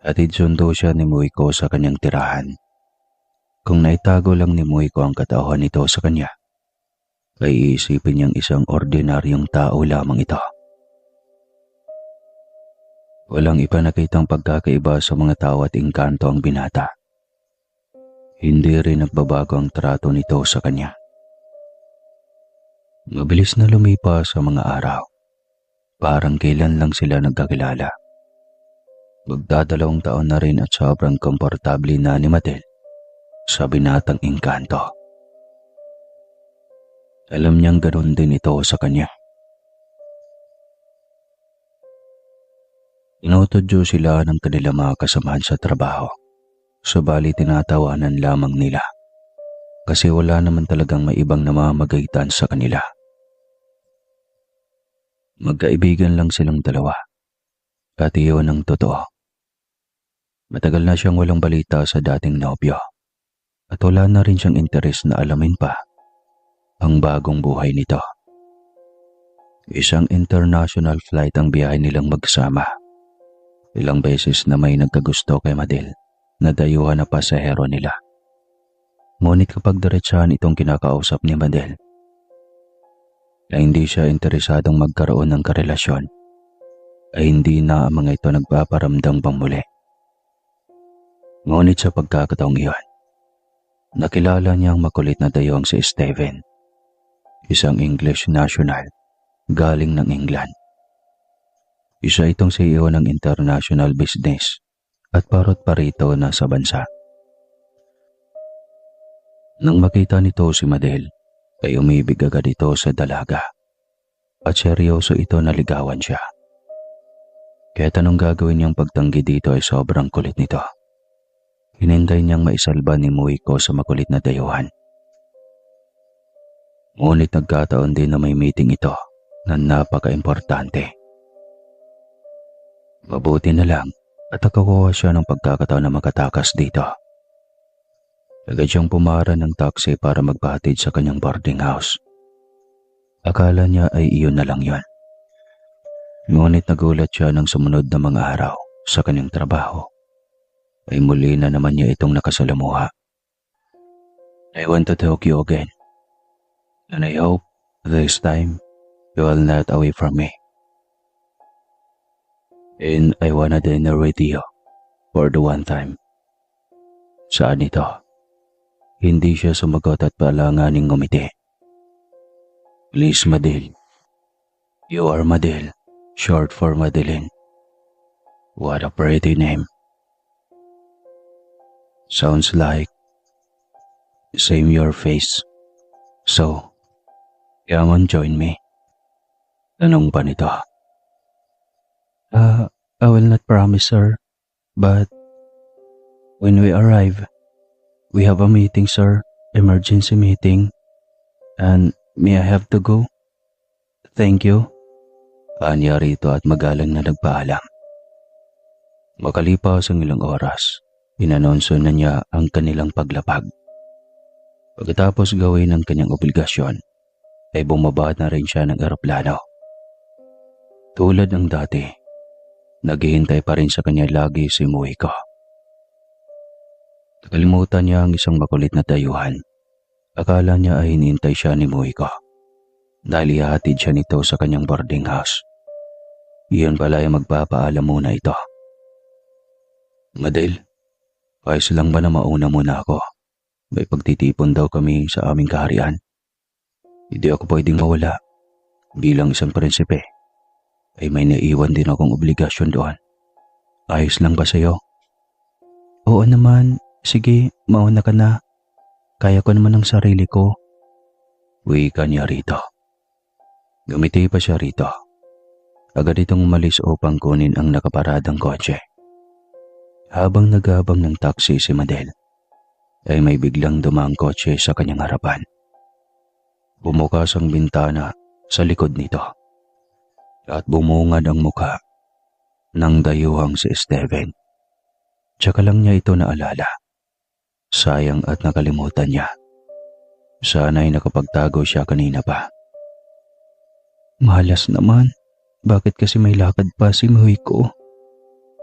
Hatid sundo siya ni Moiko sa kanyang tirahan. Kung naitago lang ni Moiko ang katauhan nito sa kanya, ay iisipin niyang isang ordinaryong tao lamang ito. Walang ipanakitang pagkakaiba sa mga tao at engkanto ang binata. Hindi rin nagbabago ang trato nito sa kanya. Mabilis na lumipas sa mga araw. Parang kailan lang sila nagkakilala. Magdadalawang taon na rin at sobrang komportable na ni Madel sa binatang engkanto. Alam niyang ganoon din ito sa kanya. Inutudyo sila ng kanilang mga kasamahan sa trabaho, subalit tinatawanan lamang nila kasi wala naman talagang may ibang namamagaitan sa kanila. Magkaibigan lang silang dalawa at iyon ang totoo. Matagal na siyang walang balita sa dating nobyo at wala na rin siyang interes na alamin pa ang bagong buhay nito. Isang international flight ang biyahe nilang magsama. Ilang beses na may nagkagusto kay Madel na dayuhan na pasahero nila. Ngunit kapag diretsahan itong kinakausap ni Madel, na hindi siya interesadong magkaroon ng karelasyon, ay hindi na ang mga ito nagpaparamdam pang muli. Ngunit sa pagkakataong iyon, nakilala niya ang makulit na dayuhang si Steven, isang English national galing ng England. Isa itong CEO ng international business at parot parito na sa bansa. Nang makita nito si Madel, ay umibig agad ito sa dalaga at seryoso ito na ligawan siya. Kaya anong gagawin niyang pagtanggi dito ay sobrang kulit nito. Hinintay niyang maisalba ni Moiko sa makulit na dayuhan. Ngunit nagkataon din na may meeting ito na napaka-importante. Mabuti na lang at nakakuha siya ng pagkakataon na makatakas dito. Agad siyang pumara ng taxi para magpahatid sa kanyang boarding house. Akala niya ay iyon na lang yon. Ngunit nagulat siya ng sumunod na mga araw sa kanyang trabaho ay muli na naman niya itong nakasalamuha. I want to talk you again. And I hope this time you will not away from me. And I wanna dinner with you for the one time. Saan ito? Hindi siya sumagot at palanganing ngumiti. Please, Madel. You are Madel, short for Madeline. What a pretty name. Sounds like same your face. So, come on, join me. Tanong pa nito. I will not promise, sir. But when we arrive, we have a meeting, sir. Emergency meeting. And may I have to go? Thank you. Paanya rito at magalang na nagpaalam. Makalipas ang ilang oras, inanonso na niya ang kanilang paglapag. Pagkatapos gawin ang kanyang obligasyon, ay bumaba na rin siya ng eroplano. Tulad ng dati, Naghihintay pa rin sa kanya lagi si Muiko. Nakalimutan niya ang isang makulit na dayuhan. Akala niya ay hinihintay siya ni Muiko dahil ihahatid siya nito sa kanyang boarding house. Iyon pala ay magpapaalam muna ito. Madel, ayos lang ba na mauna muna ako? May pagtitipon daw kami sa aming kaharian. Hindi ako pwedeng mawala. Bilang isang prinsipe, ay may naiwan din akong obligasyon doon. Ayos lang ba sa'yo? Oo naman, sige, mauna ka na. Kaya ko naman ang sarili ko. Wika niya rito. Gumiti pa siya rito. Agad itong umalis upang kunin ang nakaparadang kotse. Habang naghabang ng taxi si Madel, ay may biglang dumaang kotse sa kanyang harapan. Bumukas ang bintana sa likod nito at bumungad ang mukha ng dayuhang si Steven. Tsaka lang niya ito naalala. Sayang at nakalimutan niya. Sana'y nakapagtago siya kanina pa. Malas naman. Bakit kasi may lakad pa si Muiko?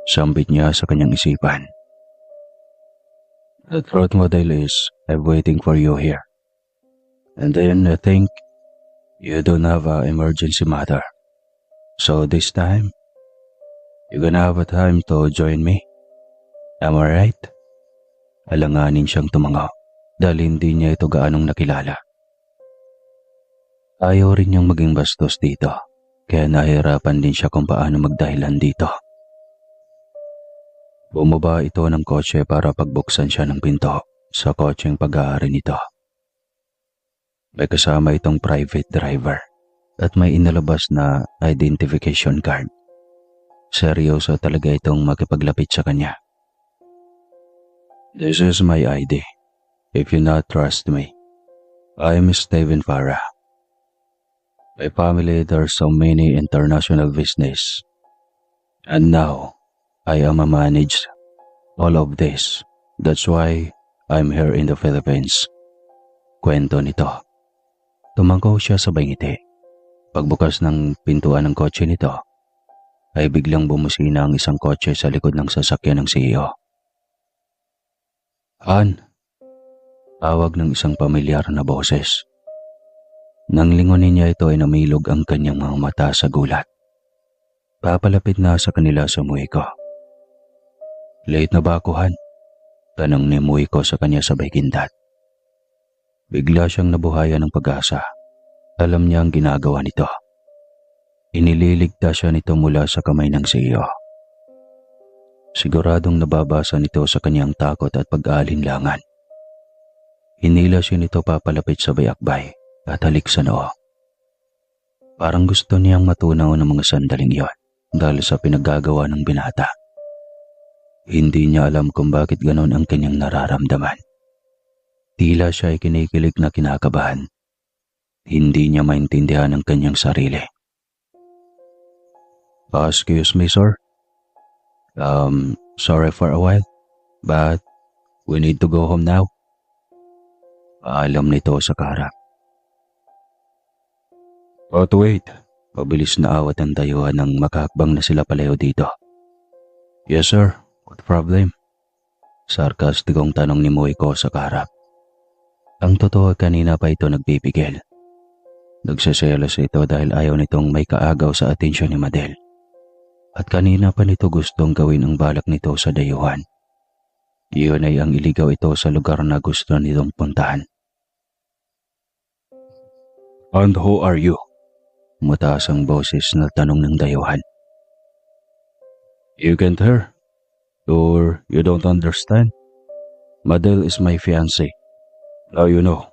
Sambit niya sa kanyang isipan. The truth, Model, is I'm waiting for you here. And then I think you don't have an emergency matter. So this time, you're gonna have a time to join me. Am I right? Alanganin siyang tumango dahil hindi niya ito gaanong nakilala. Ayaw rin niyang maging bastos dito, kaya nahirapan din siya kung paano magdahilan dito. Bumaba ito ng kotse para pagbuksan siya ng pinto sa kotseng pag-aari nito. May kasama itong private driver at may inalabas na identification card. Seryoso talaga itong makipaglapit sa kanya. This is my ID. If you not trust me, I'm Steven Farah. My family, there's so many international business. And now, I am a managed all of this. That's why I'm here in the Philippines. Kwento nito. Tumangkaw siya sabay ngiti. Pagbukas ng pintuan ng kotse nito, ay biglang bumusina ang isang kotse sa likod ng sasakyan ng CEO. Han, tawag ng isang pamilyar na boses. Nang lingunin niya ito ay namilog ang kanyang mga mata sa gulat. Papalapit na sa kanila sa Muiko. Late na ba ako, Han? Tanong ni Muiko sa kanya sabay kindat. Bigla siyang nabuhayan ng pag-asa. Alam niya ang ginagawa nito. Inililigtas siya nito mula sa kamay ng CEO. Siguradong nababasa nito sa kanyang takot at pag-aalinlangan. Hinila siya nito papalapit sa bayakbay at halik sa noo. Parang gusto niyang matunaw ng mga sandaling iyon dahil sa pinaggagawa ng binata. Hindi niya alam kung bakit ganon ang kanyang nararamdaman. Tila siya ay kinikilig na kinakabahan. Hindi niya maintindihan ang kanyang sarili. Excuse me, sir. Sorry for a while, but we need to go home now. Paalam nito sa kaharap. But wait, pabilis na awat ang dayuhan ng makahakbang na sila palayo dito. Yes, sir. What problem? Sarkastikong tanong ni Muiko sa kaharap. Ang totoo kanina pa ito nagbibigil. Nagseselos ito dahil ayaw nitong may kaagaw sa atensyon ni Madel. At kanina pa nito gustong gawin ang balak nito sa dayuhan. Iyon ay ang iligaw ito sa lugar na gusto nitong puntahan. And who are you? Mataas ang boses na tanong ng dayuhan. You can't hear? Or you don't understand? Madel is my fiancé. Now you know.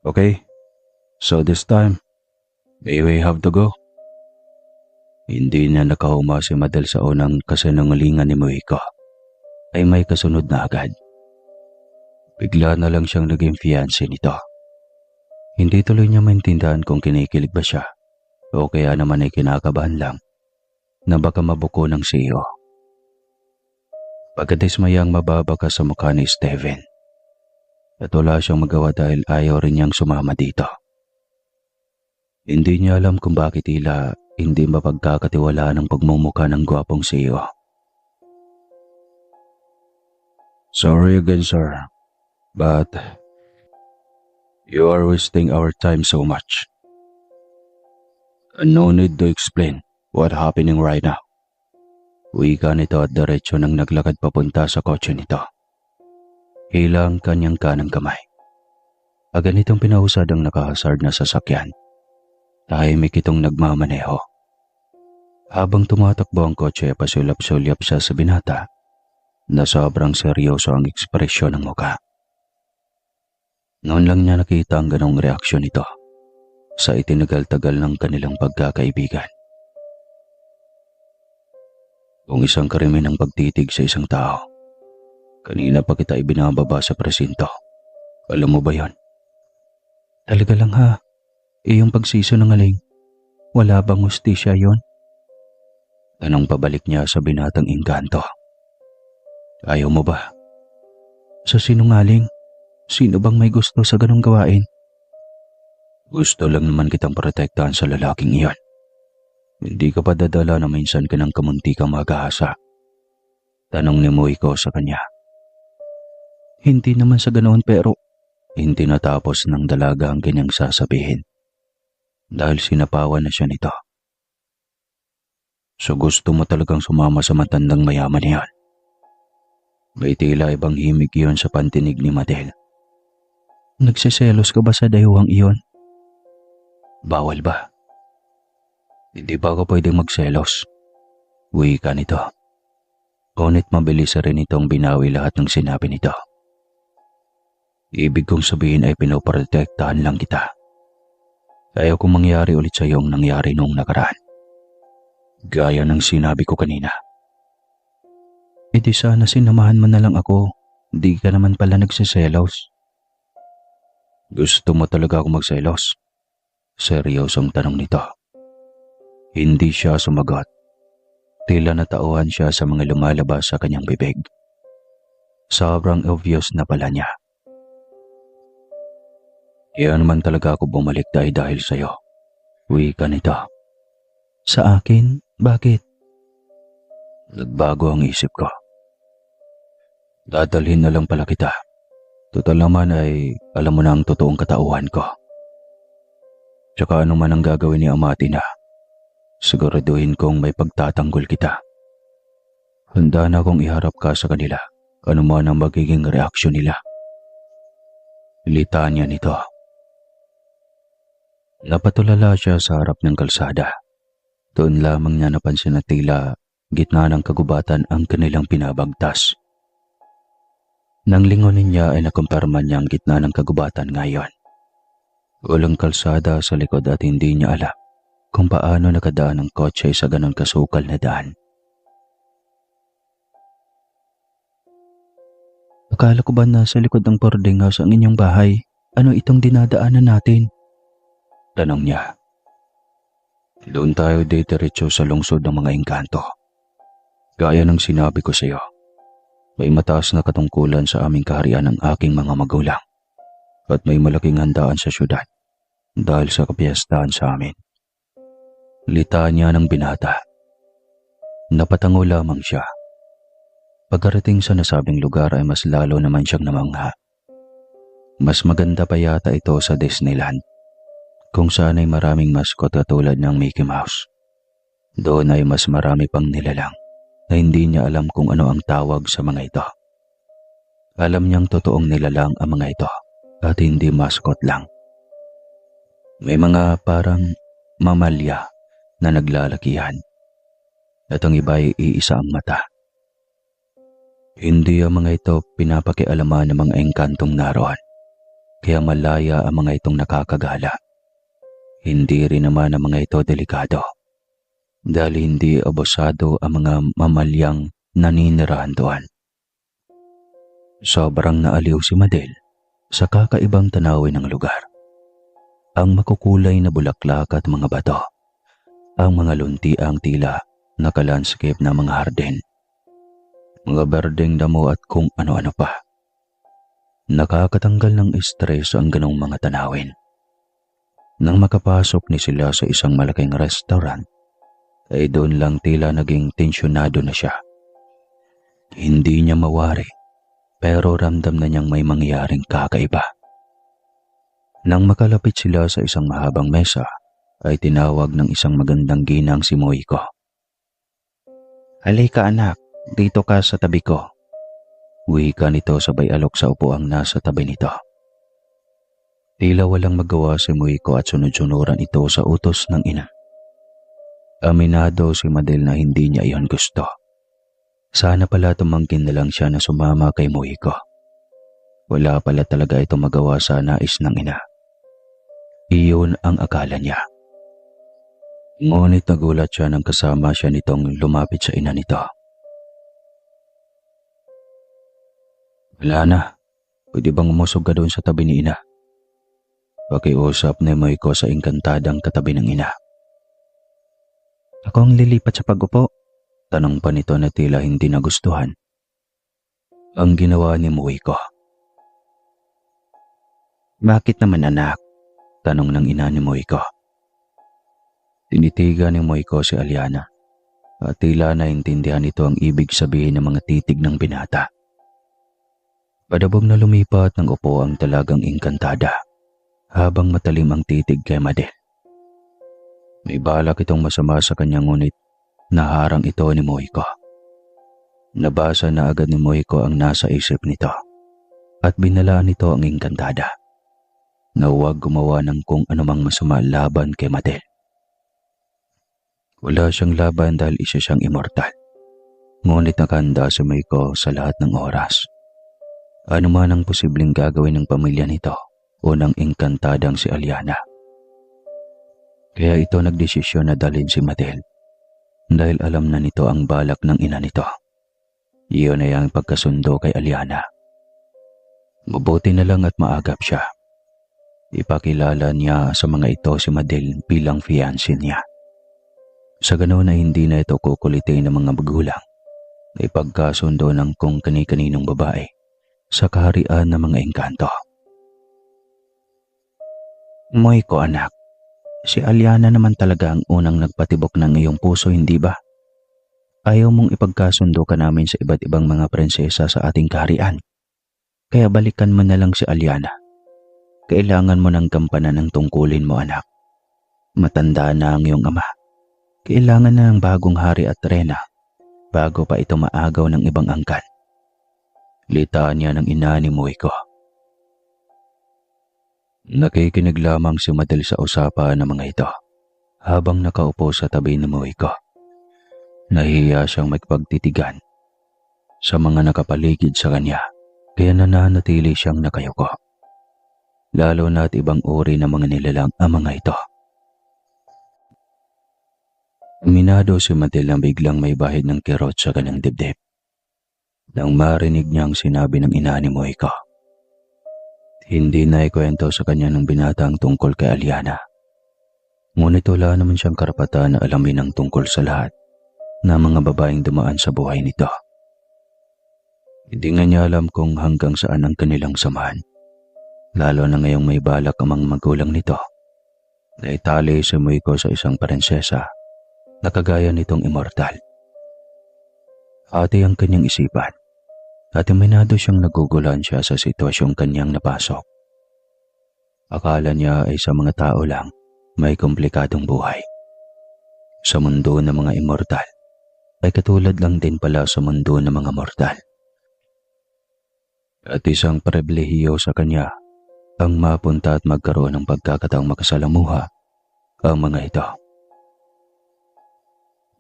Okay? So this time, may we have to go? Hindi niya nakahuma si Madel sa unang kasinungalingan ni Muiko. Ay may kasunod na agad. Bigla na lang siyang naging fiancé nito. Hindi tuloy niya maintindihan kung kinikilig ba siya o kaya naman ay kinakabahan lang na baka mabuko ng CEO. Pagkadismayang mababa ka sa mukha ni Steven. At wala siyang magawa dahil ayaw rin niyang sumama dito. Hindi niya alam kung bakit tila hindi mapagkakatiwalaan ang pagmumukha ng gwapong CEO. Sorry again, sir, but you are wasting our time so much. No need to explain what happening right now. Wika nito at diretso nang naglakad papunta sa kotse nito. Hila ang kanyang kanang kamay. Agad nitong pinahusad ang nakahasard na sasakyan. Tahimik itong nagmamaneho. Habang tumatakbo ang kotse, pasulap-sulyap siya sa binata na sobrang seryoso ang ekspresyon ng muka. Noon lang niya nakita ang ganong reaksyon nito sa itinagal-tagal ng kanilang pagkakaibigan. Kung isang krimen ang pagtitig sa isang tao, kanina pa kita ibinababa sa presinto. Alam mo ba yon? Talaga lang ha, iyong pagsisinungaling. Wala bang hustisya yon? Tanong pabalik niya sa binatang engkanto. Ayaw mo ba? Sa sinungaling, sino bang may gusto sa ganong gawain? Gusto lang naman kitang protektahan sa lalaking iyon. Hindi ka pa dadala na minsan ka ng kamunti kang maghahasa. Tanong ni Moiko sa kanya. Hindi naman sa ganoon pero Hindi natapos ng dalaga ang kanyang sasabihin dahil sinapawan na siya nito. So gusto mo talagang sumama sa matandang mayaman niyan? May tila ibang himig iyon sa pantinig ni Madel. Nagsiselos ka ba sa dayuhang iyon? Bawal ba? Hindi ba ako pwedeng magselos? Wika nito. Ngunit mabilis rin itong binawi lahat ng sinabi nito. Ibig kong sabihin ay pinoprotektahan lang kita. Ayaw kong mangyari ulit sa iyo ang nangyari noong nakaraan. Gaya ng sinabi ko kanina. E di sana sinamahan mo na lang ako. Di ka naman pala nagsiselos. Gusto mo talaga ako magselos? Seryosong tanong nito. Hindi siya sumagot. Tila natauhan siya sa mga lumalabas sa kanyang bibig. Sobrang obvious na pala niya. Iyan naman talaga ako bumalik dahil sa'yo. Wika nito. Sa akin? Bakit? Nagbago ang isip ko. Dadalhin na lang pala kita. Total naman ay alam mo na ang totoong katauhan ko. Tsaka ano man ang gagawin ni Amati na, siguraduhin kong may pagtatanggol kita. Handa na akong iharap ka sa kanila, ano man ang magiging reaksyon nila. Litanya nito. Napatulala siya sa harap ng kalsada. Doon lamang niya napansin na tila gitna ng kagubatan ang kanilang pinabagtas. Nang lingonin niya ay nakumpirma niya ang gitna ng kagubatan ngayon. Walang kalsada sa likod at hindi niya alam kung paano nakadaan ang kotse sa ganon kasukal na daan. Akala ko ba nasa likod ng boarding house ang inyong bahay? Ano itong dinadaanan natin? Tanong niya. Doon tayo diretso sa lungsod ng mga engkanto. Gaya ng sinabi ko sa iyo, may mataas na katungkulan sa aming kaharian ng aking mga magulang at may malaking handaan sa syudad dahil sa kapiyastahan sa amin. Litanya ng binata. Napatango lamang siya. Pagkarating sa nasabing lugar ay mas lalo naman siyang namangha. Mas maganda pa yata ito sa Disneyland, kung saan ay maraming mascot katulad ng Mickey Mouse. Doon ay mas marami pang nilalang na hindi niya alam kung ano ang tawag sa mga ito. Alam niyang totoong nilalang ang mga ito at hindi mascot lang. May mga parang mamalya na naglalakihan at ang iba ay iisa ang mata. Hindi ang mga ito pinapakialaman ng mga engkantong naroon, kaya malaya ang mga itong nakakagala. Hindi rin naman ang mga ito delikado dahil hindi abusado ang mga mamalyang naninirahan doon. Sobrang naaliw si Madel sa kakaibang tanawin ng lugar. Ang makukulay na bulaklak at mga bato, ang mga luntiang tila naka-landscape na mga hardin, mga berdeng damo at kung ano-ano pa. Nakakatanggal ng stress ang ganong mga tanawin. Nang makapasok ni sila sa isang malaking restaurant ay doon lang tila naging tensyonado na siya. Hindi niya mawari pero ramdam na niyang may mangyaring kakaiba. Nang makalapit sila sa isang mahabang mesa, ay tinawag ng isang magandang ginang si Moiko. "Halika anak, dito ka sa tabi ko." Wika nito sabay alok sa upuang nasa tabi nito. Tila walang magawa si Moiko at sunod-sunuran ito sa utos ng ina. Aminado si Madel na hindi niya iyon gusto. Sana pala tumangkin na lang siya na sumama kay Moiko. Wala pala talaga ito magawa sa nais ng ina. Iyon ang akala niya. Ngunit nagulat siya nang kasama siya nitong lumapit sa ina nito. "Wala na. Pwede bang umusog ka doon sa tabi ni ina?" Pakiusap ni Moiko sa engkantadang katabi ng ina. Ako ang lilipat sa pag-upo. Tanong pa nito na tila hindi nagustuhan ang ginawa ni Moiko. Bakit naman anak? Tanong ng ina ni Moiko. Tinitigan ni Moiko si Aliana at tila naintindihan nito ang ibig sabihin ng mga titig ng binata. Padabog na lumipat ng upo ang talagang engkantada habang matalim ang titig kay Madel. May balak itong masama sa kanya ngunit naharang ito ni Moiko. Nabasa na agad ni Moiko ang nasa isip nito at binalaan nito ang engkantada na huwag gumawa ng kung anumang masama laban kay Madel. Wala siyang laban dahil isa siyang immortal. Ngunit nakahanda si Moiko sa lahat ng oras. Ano man ang posibleng gagawin ng pamilya nito o ng engkantadang si Aliana. Kaya ito nagdesisyon na dalhin si Madel dahil alam na nito ang balak ng ina nito. Iyon ay ang pagkasundo kay Aliana. Mabuti na lang at maagap siya. Ipakilala niya sa mga ito si Madel bilang fiancé niya. Sa ganoon ay hindi na ito kukulitin ng mga magulang na ipagkasundo ng kung kani-kaninong babae sa kaharian ng mga engkanto. Moiko anak, si Aliana naman talaga ang unang nagpatibok ng iyong puso, hindi ba? Ayaw mong ipagkasundo ka namin sa iba't ibang mga prinsesa sa ating kaharian. Kaya balikan mo na lang si Aliana. Kailangan mo ng gampanan ng tungkulin mo anak. Matanda na ang iyong ama. Kailangan na ng bagong hari at reyna bago pa ito maagaw ng ibang angkan. Litanya ng ina ni Moiko. Nakikinig lamang si Madel sa usapan ng mga ito habang nakaupo sa tabi ni Moiko. Nahihiya siyang magpagtitigan sa mga nakapaligid sa kanya kaya nananatili siyang nakayuko. Lalo na't ibang uri ng mga nilalang ang mga ito. Minado si Madel na biglang may bahid ng kirot sa kanyang dibdib nang marinig niyang sinabi ng ina ni Moiko. Hindi na ikwento sa kanya ng binatang tungkol kay Aliana. Ngunit wala naman siyang karapatan na alamin ang tungkol sa lahat na mga babaeng dumaan sa buhay nito. Hindi nga niya alam kung hanggang saan ang kanilang samahan, lalo na ngayong may balak ang mga magulang nito na itali si Moiko sa isang prinsesa na kagaya nitong immortal. Ate ang kanyang isipan at iminado siyang nagugulan siya sa sitwasyong kanyang napasok. Akala niya ay sa mga tao lang may komplikadong buhay. Sa mundo ng mga immortal ay katulad lang din pala sa mundo ng mga mortal. At isang pribilehiyo sa kanya ang mapunta at magkaroon ng pagkakataong makasalamuha ang mga ito.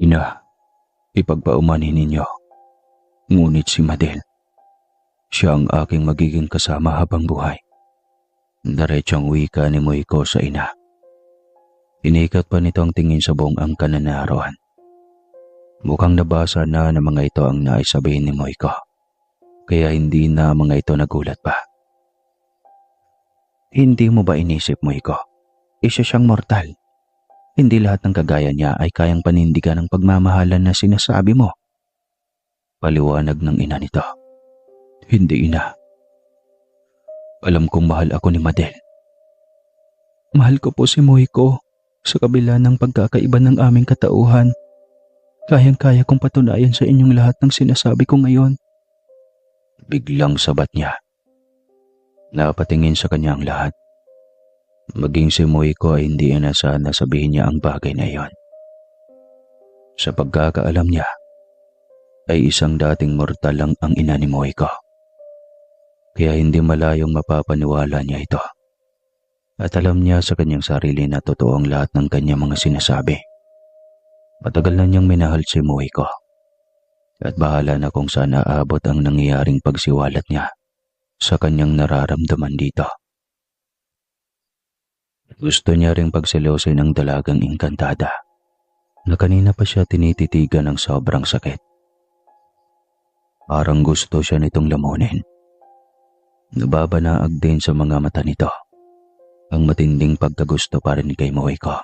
Ina, ipagpaumanhin ninyo. Ngunit si Madel, siya ang aking magiging kasama habang buhay. Diretsyong wika ni Moiko sa ina. Inikat pa nito ang tingin sa buong angkan na naroon. Mukhang nabasa na ng mga ito ang naisabihin ni Moiko, kaya hindi na mga ito nagulat pa. Hindi mo ba inisip, Moiko? Isa siyang mortal. Hindi lahat ng kagaya niya ay kayang panindigan ng pagmamahalan na sinasabi mo. Paliwanag ng ina nito. Hindi ina. Alam kong mahal ako ni Madel. Mahal ko po si Moiko sa kabila ng pagkakaiba ng aming katauhan. Kayang-kaya kong patunayan sa inyong lahat ng sinasabi ko ngayon. Biglang sabat niya. Napatingin sa kanya ang lahat. Maging si Moiko ay hindi inasahan na sabihin niya ang bagay na iyon. Sa pagkakaalam niya, ay isang dating mortal lang ang ina ni Moiko. Kaya hindi malayong mapapaniwala niya ito. At alam niya sa kanyang sarili na totoo ang lahat ng kanyang mga sinasabi. Matagal na niyang minahal si Moiko. At bahala na kung saan aabot ang nangyayaring pagsiwalat niya sa kanyang nararamdaman dito. Gusto niya ring pagselosin ang dalagang engkantada na kanina pa siya tinititigan ng sobrang sakit. Parang gusto siya nitong lamunin. Nababanaag din sa mga mata nito ang matinding pagkagusto pa rin kay Moiko.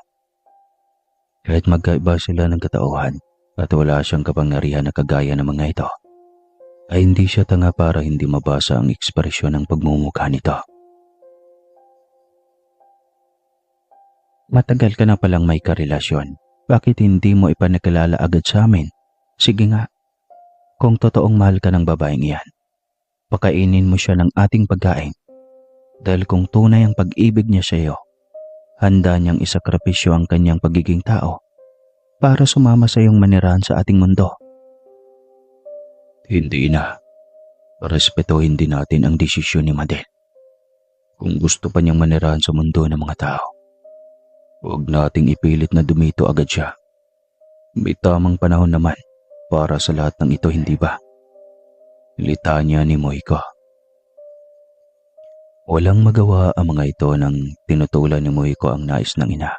Kahit magkaiba sila ng katauhan at wala siyang kapangyarihan na kagaya ng mga ito, ay hindi siya tanga para hindi mabasa ang ekspresyon ng pagmumukha nito. Matagal ka na palang may karelasyon. Bakit hindi mo ipanakilala agad sa amin? Sige nga, kung totoong mahal ka ng babaeng iyan, pakainin mo siya ng ating pagkain. Dahil kung tunay ang pag-ibig niya sa iyo, handa niyang isakripisyo ang kanyang pagiging tao para sumama sa iyong manirahan sa ating mundo. Hindi na. Respetuhin din natin ang desisyon ni Madel. Kung gusto pa niyang manirahan sa mundo ng mga tao, huwag nating ipilit na dumito agad siya. May tamang panahon naman para sa lahat ng ito, hindi ba? Litanya ni Moiko. Walang magawa ang mga ito nang tinutulan ni Moiko ang nais ng ina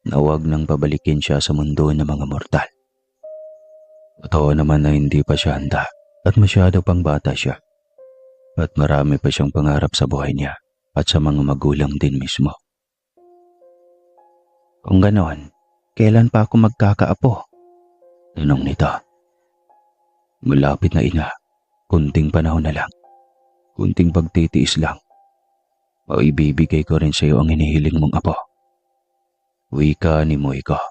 na huwag nang pabalikin siya sa mundo ng mga mortal. Totoo naman na hindi pa siya handa at masyado pang bata siya at marami pa siyang pangarap sa buhay niya at sa mga magulang din mismo. Kung ganon, kailan pa ako magkakaapo? Tanong nito. Malapit na ina, kunting panahon na lang, kunting pagtitiis lang. Maibibigay ko rin sa iyo ang hinihiling mong apo. Wika ni Moiko.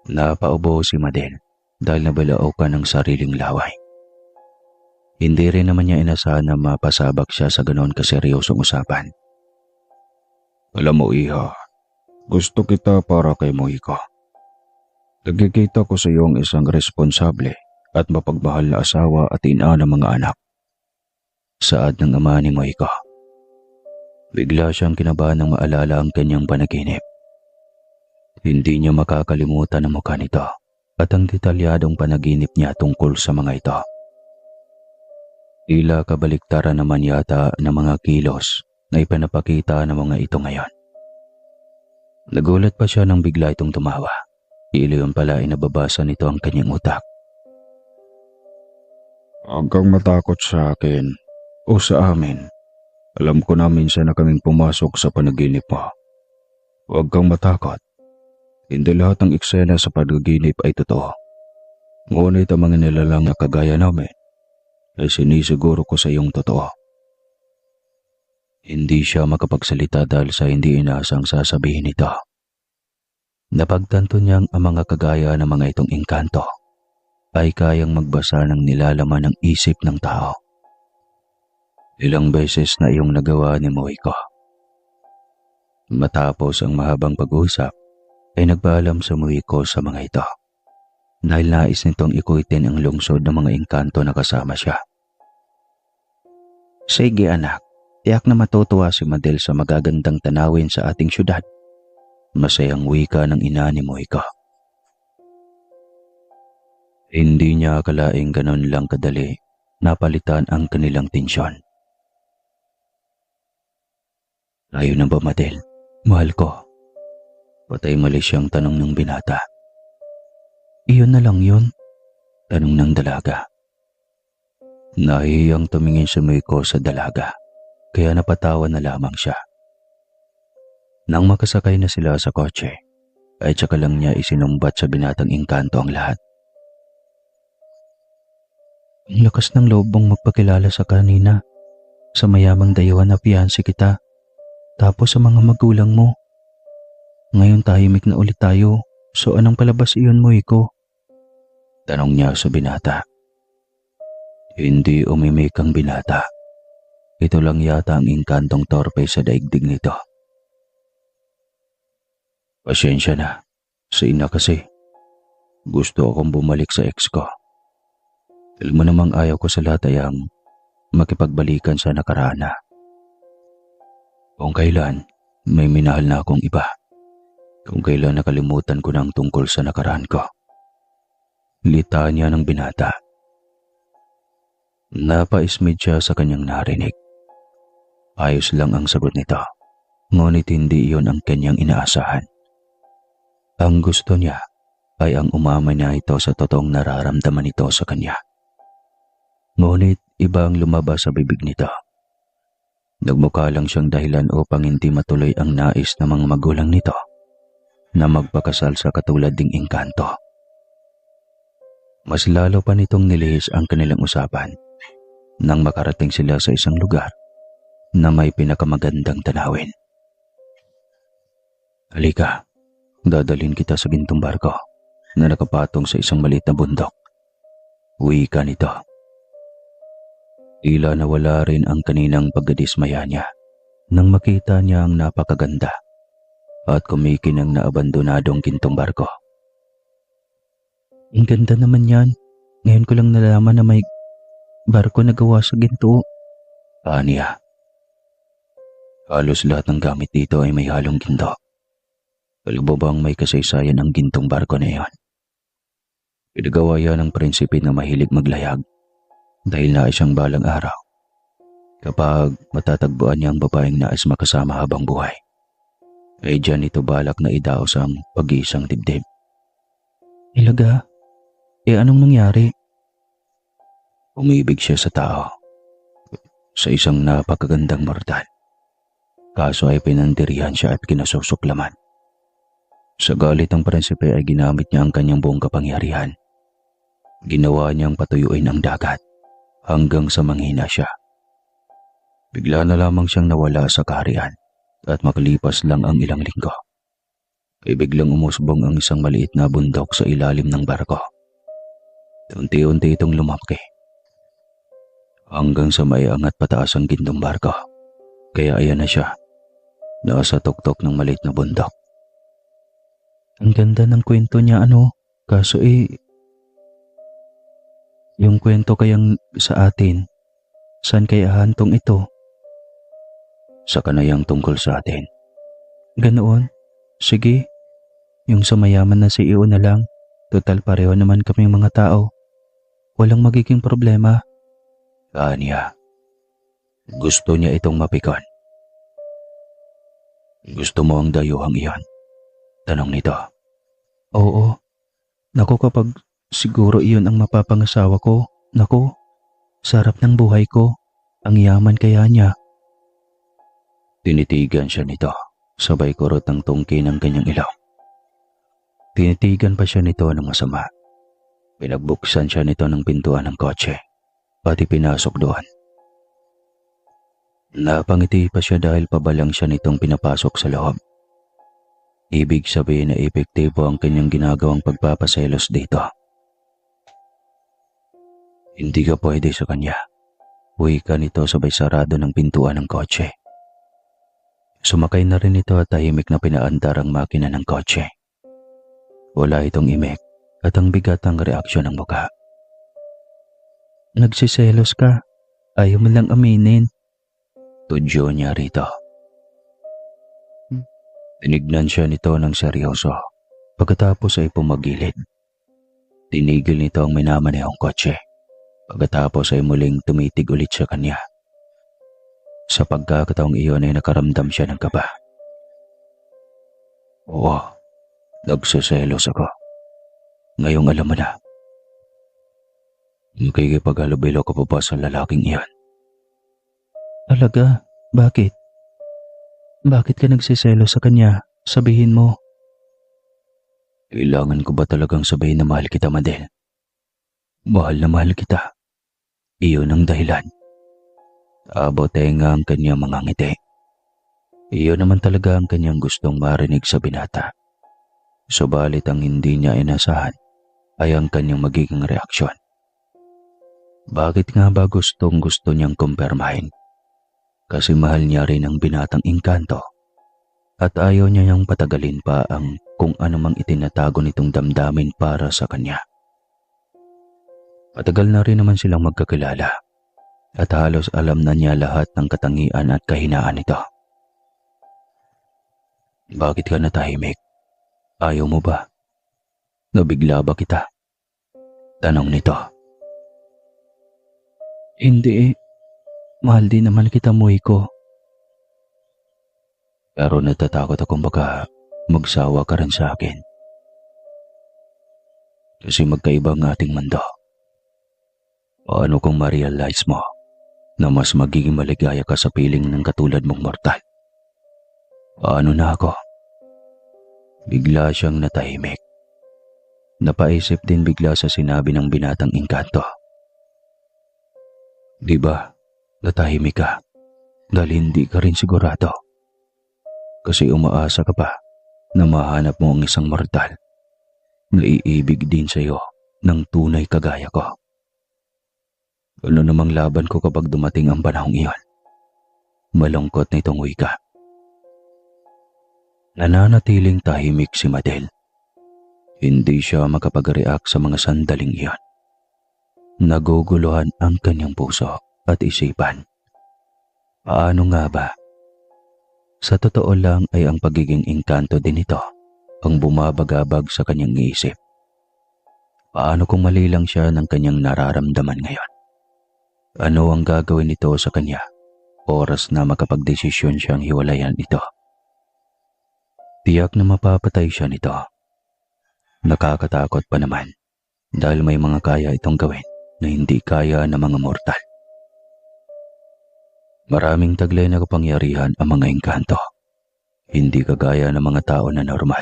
Napaubo si Madel dahil nabalao ka ng sariling laway. Hindi rin naman niya inasahan na mapasabak siya sa ganoon kaseryosong usapan. Alam mo, iha, gusto kita para kay Moiko. Nagkikita ko sa iyo ang isang responsable at mapagmahal na asawa at ina ng mga anak. Saad ng ama ni Moiko. Bigla siyang kinabahan nang maalala ang kanyang panaginip. Hindi niya makakalimutan ang mukha nito at ang detalyadong panaginip niya tungkol sa mga ito. Tila kabaliktaran naman yata ng mga kilos na ipinapakita ng mga ito ngayon. Nagulat pa siya nang bigla itong tumawa. Iyon pala ay nababasa nito ang kanyang utak. Huwag kang matakot sa akin o sa amin. Alam ko na minsan na kaming pumasok sa panaginip mo. Huwag kang matakot. Hindi lahat ng eksena sa panaginip ay totoo. Ngunit ang mga nilalang na kagaya namin ay sinisiguro ko sa iyong totoo. Hindi siya makapagsalita dahil sa hindi inaasang sasabihin nito. Napagtanto niyang ang mga kagaya ng mga itong engkanto ay kayang magbasa ng nilalaman ng isip ng tao. Ilang beses na iyong nagawa ni Moiko. Matapos ang mahabang pag-usap, ay nagpaalam sa Moiko sa mga ito dahil nais nitong ikutin ang lungsod ng mga engkanto na kasama siya. Sige anak, tiyak na matutuwa si Madel sa magagandang tanawin sa ating syudad. Masayang wika ng ina ni Moiko. Hindi niya akalaing ganon lang kadali napalitan ang kanilang tensyon. Ayaw na ba, Madel? Mahal ko. Patay mali siyang tanong ng binata. Iyon na lang yun? Tanong ng dalaga. Nahihiyang tumingin si Moiko sa dalaga, kaya napatawa na lamang siya. Nang makasakay na sila sa kotse, ay tsaka lang niya isinumbat sa binatang engkanto ang lahat. Ang lakas ng loob mong magpakilala sa kanina. Sa mayamang dayuhan na fiancé kita. Tapos sa mga magulang mo. Ngayon tahimik na ulit tayo. So anong palabas iyon, Moiko? Tanong niya sa binata. Hindi umimik ang binata. Ito lang yata ang inkantong torpe sa daigdig nito. Pasensya na. Sa ina kasi. Gusto akong bumalik sa ex ko. Alam mo namang ayaw ko sa lahat ay ang makipagbalikan sa nakaraan na. Kung kailan, may minahal na akong iba. Kung kailan nakalimutan ko na ang tungkol sa nakaraan ko. Litanya ng binata. Napaismid siya sa kanyang narinig. Ayos lang ang sagot nito. Ngunit hindi iyon ang kanyang inaasahan. Ang gusto niya ay ang umamay na ito sa totoong nararamdaman nito sa kanya. Ngunit iba ang lumabas sa bibig nito. Nagmukha lang siyang dahilan upang hindi matuloy ang nais ng mga magulang nito na magpakasal sa katulad ding engkanto. Mas lalo pa nitong nilihis ang kanilang usapan nang makarating sila sa isang lugar na may pinakamagandang tanawin. Halika, dadalhin kita sa gintong barko na nakapatong sa isang maliit na bundok. Wika nito. Tila nawala rin ang kaninang pagdadismaya niya nang makita niya ang napakaganda at kumikinang na abandonadong gintong barko. Ang ganda naman yan. Ngayon ko lang nalaman na may barko na gawa sa ginto. Aniya. Halos lahat ng gamit dito ay may halong ginto. Alam mo bang may kasaysayan ang gintong barko na iyon? Pinagawa yan ng prinsipe na mahilig maglayag dahil nais siyang balang araw kapag matatagpuan niya ang babaeng nais makasama habang buhay. Ay dyan ito balak na idaos ang pag-iisang dibdib. Ilaga? Anong nangyari? Umibig siya sa tao, sa isang napakagandang mortal. Kaso ay pinandirihan siya at kinasusuklaman. Sa galit ng prinsipe ay ginamit niya ang kanyang buong kapangyarihan. Ginawa niyang patuyuin ang dagat hanggang sa manghina siya. Bigla na lamang siyang nawala sa kaharian at makalipas lang ang ilang linggo ay biglang umusbong ang isang maliit na bundok sa ilalim ng barko. Unti-unti itong lumaki hanggang sa may angat pataas ang gintong barko. Kaya ayan na siya, nasa tuktok ng maliit na bundok. Ang ganda ng kwento niya kaso yung kwento kayang sa atin, saan kaya hantong ito? Sa kanayang tungkol sa atin. Ganoon? Sige, yung sa mayaman na CEO na lang, total pareho naman kami mga tao. Walang magiging problema. Aniya, gusto niya itong mapikon. Gusto mo ang dayuhang iyon? Tanong nito. Oo. Naku, kapag siguro iyon ang mapapangasawa ko, naku, sarap ng buhay ko. Ang yaman kaya niya. Tinitigan siya nito, sabay kurot ang tungki ng kanyang ilaw. Tinitigan pa siya nito ng masama. Pinagbuksan siya nito ng pintuan ng kotse, pati pinasok doon. Napangiti pa siya dahil pabalang siya nitong pinapasok sa loob. Ibig sabihin na epektibo ang kanyang ginagawang pagpapaselos dito. Hindi ka pwede sa kanya. Wika nito sabay sarado ng pintuan ng kotse. Sumakay na rin ito at tahimik na pinaandar ang makina ng kotse. Wala itong imik at ang bigat ng reaksyon ng mukha. Nagsiselos ka. Ayaw mo lang aminin. Tudyo niya rito. Tinignan siya nito ng seryoso. Pagkatapos ay pumagilid. Tinigil nito ang minamanehong kotse. Pagkatapos ay muling tumitig ulit sa kanya. Sa pagkakataong iyon ay nakaramdam siya ng kaba. Oo, nagsiselos ako. Ngayong alam mo na. Nakikipaghalubilo ka pa ba sa lalaking iyan? Talaga? Bakit? Bakit ka nagsiselos sa kanya? Sabihin mo. Kailangan ko ba talagang sabihin na mahal kita, Madel? Mahal na mahal kita. Iyon ang dahilan. Abotenga ang kanyang mga ngiti. Iyon naman talaga ang kanyang gustong marinig sa binata. Subalit ang hindi niya inasahan ay ang kanyang magiging reaksyon. Bakit nga ba gusto niyang kumpirmahin? Kasi mahal niya rin ang binatang engkanto at ayaw niya niyang patagalin pa ang kung anumang itinatago nitong damdamin para sa kanya. Matagal na rin naman silang magkakilala at halos alam na niya lahat ng katangian at kahinaan nito. Bakit ka natahimik? Ayaw mo ba? Nabigla ba kita? Tanong nito. Hindi. Mahal din naman kita, Moiko. Pero natatakot akong baka magsawa ka rin sa akin. Kasi magkaiba ang ating mundo. Paano kung ma-realize mo na mas magiging maligaya ka sa piling ng katulad mong mortal? Paano na ako? Bigla siyang natahimik. Napaisip din bigla sa sinabi ng binatang engkanto. Di ba, natahimik ka dahil hindi ka rin sigurado. Kasi umaasa ka pa na mahanap mo ang isang mortal na iibig din sa iyo ng tunay kagaya ko. Ano namang laban ko kapag dumating ang panahong iyon? Malungkot na itong wika. Nananatiling tahimik si Madel. Hindi siya makapag-react sa mga sandaling iyon. Naguguluhan ang kanyang puso at isipan. Paano nga ba? Sa totoo lang ay ang pagiging engkanto din ito ang bumabagabag sa kanyang isip. Paano kung mali lang siya ng kanyang nararamdaman ngayon? Ano ang gagawin nito sa kanya? Oras na makapagdesisyon siyang hiwalayan ito. Tiyak na mapapatay siya nito. Nakakatakot pa naman dahil may mga kaya itong gawin na hindi kaya ng mga mortal. Maraming taglay na kapangyarihan ang mga engkanto. Hindi kagaya ng mga tao na normal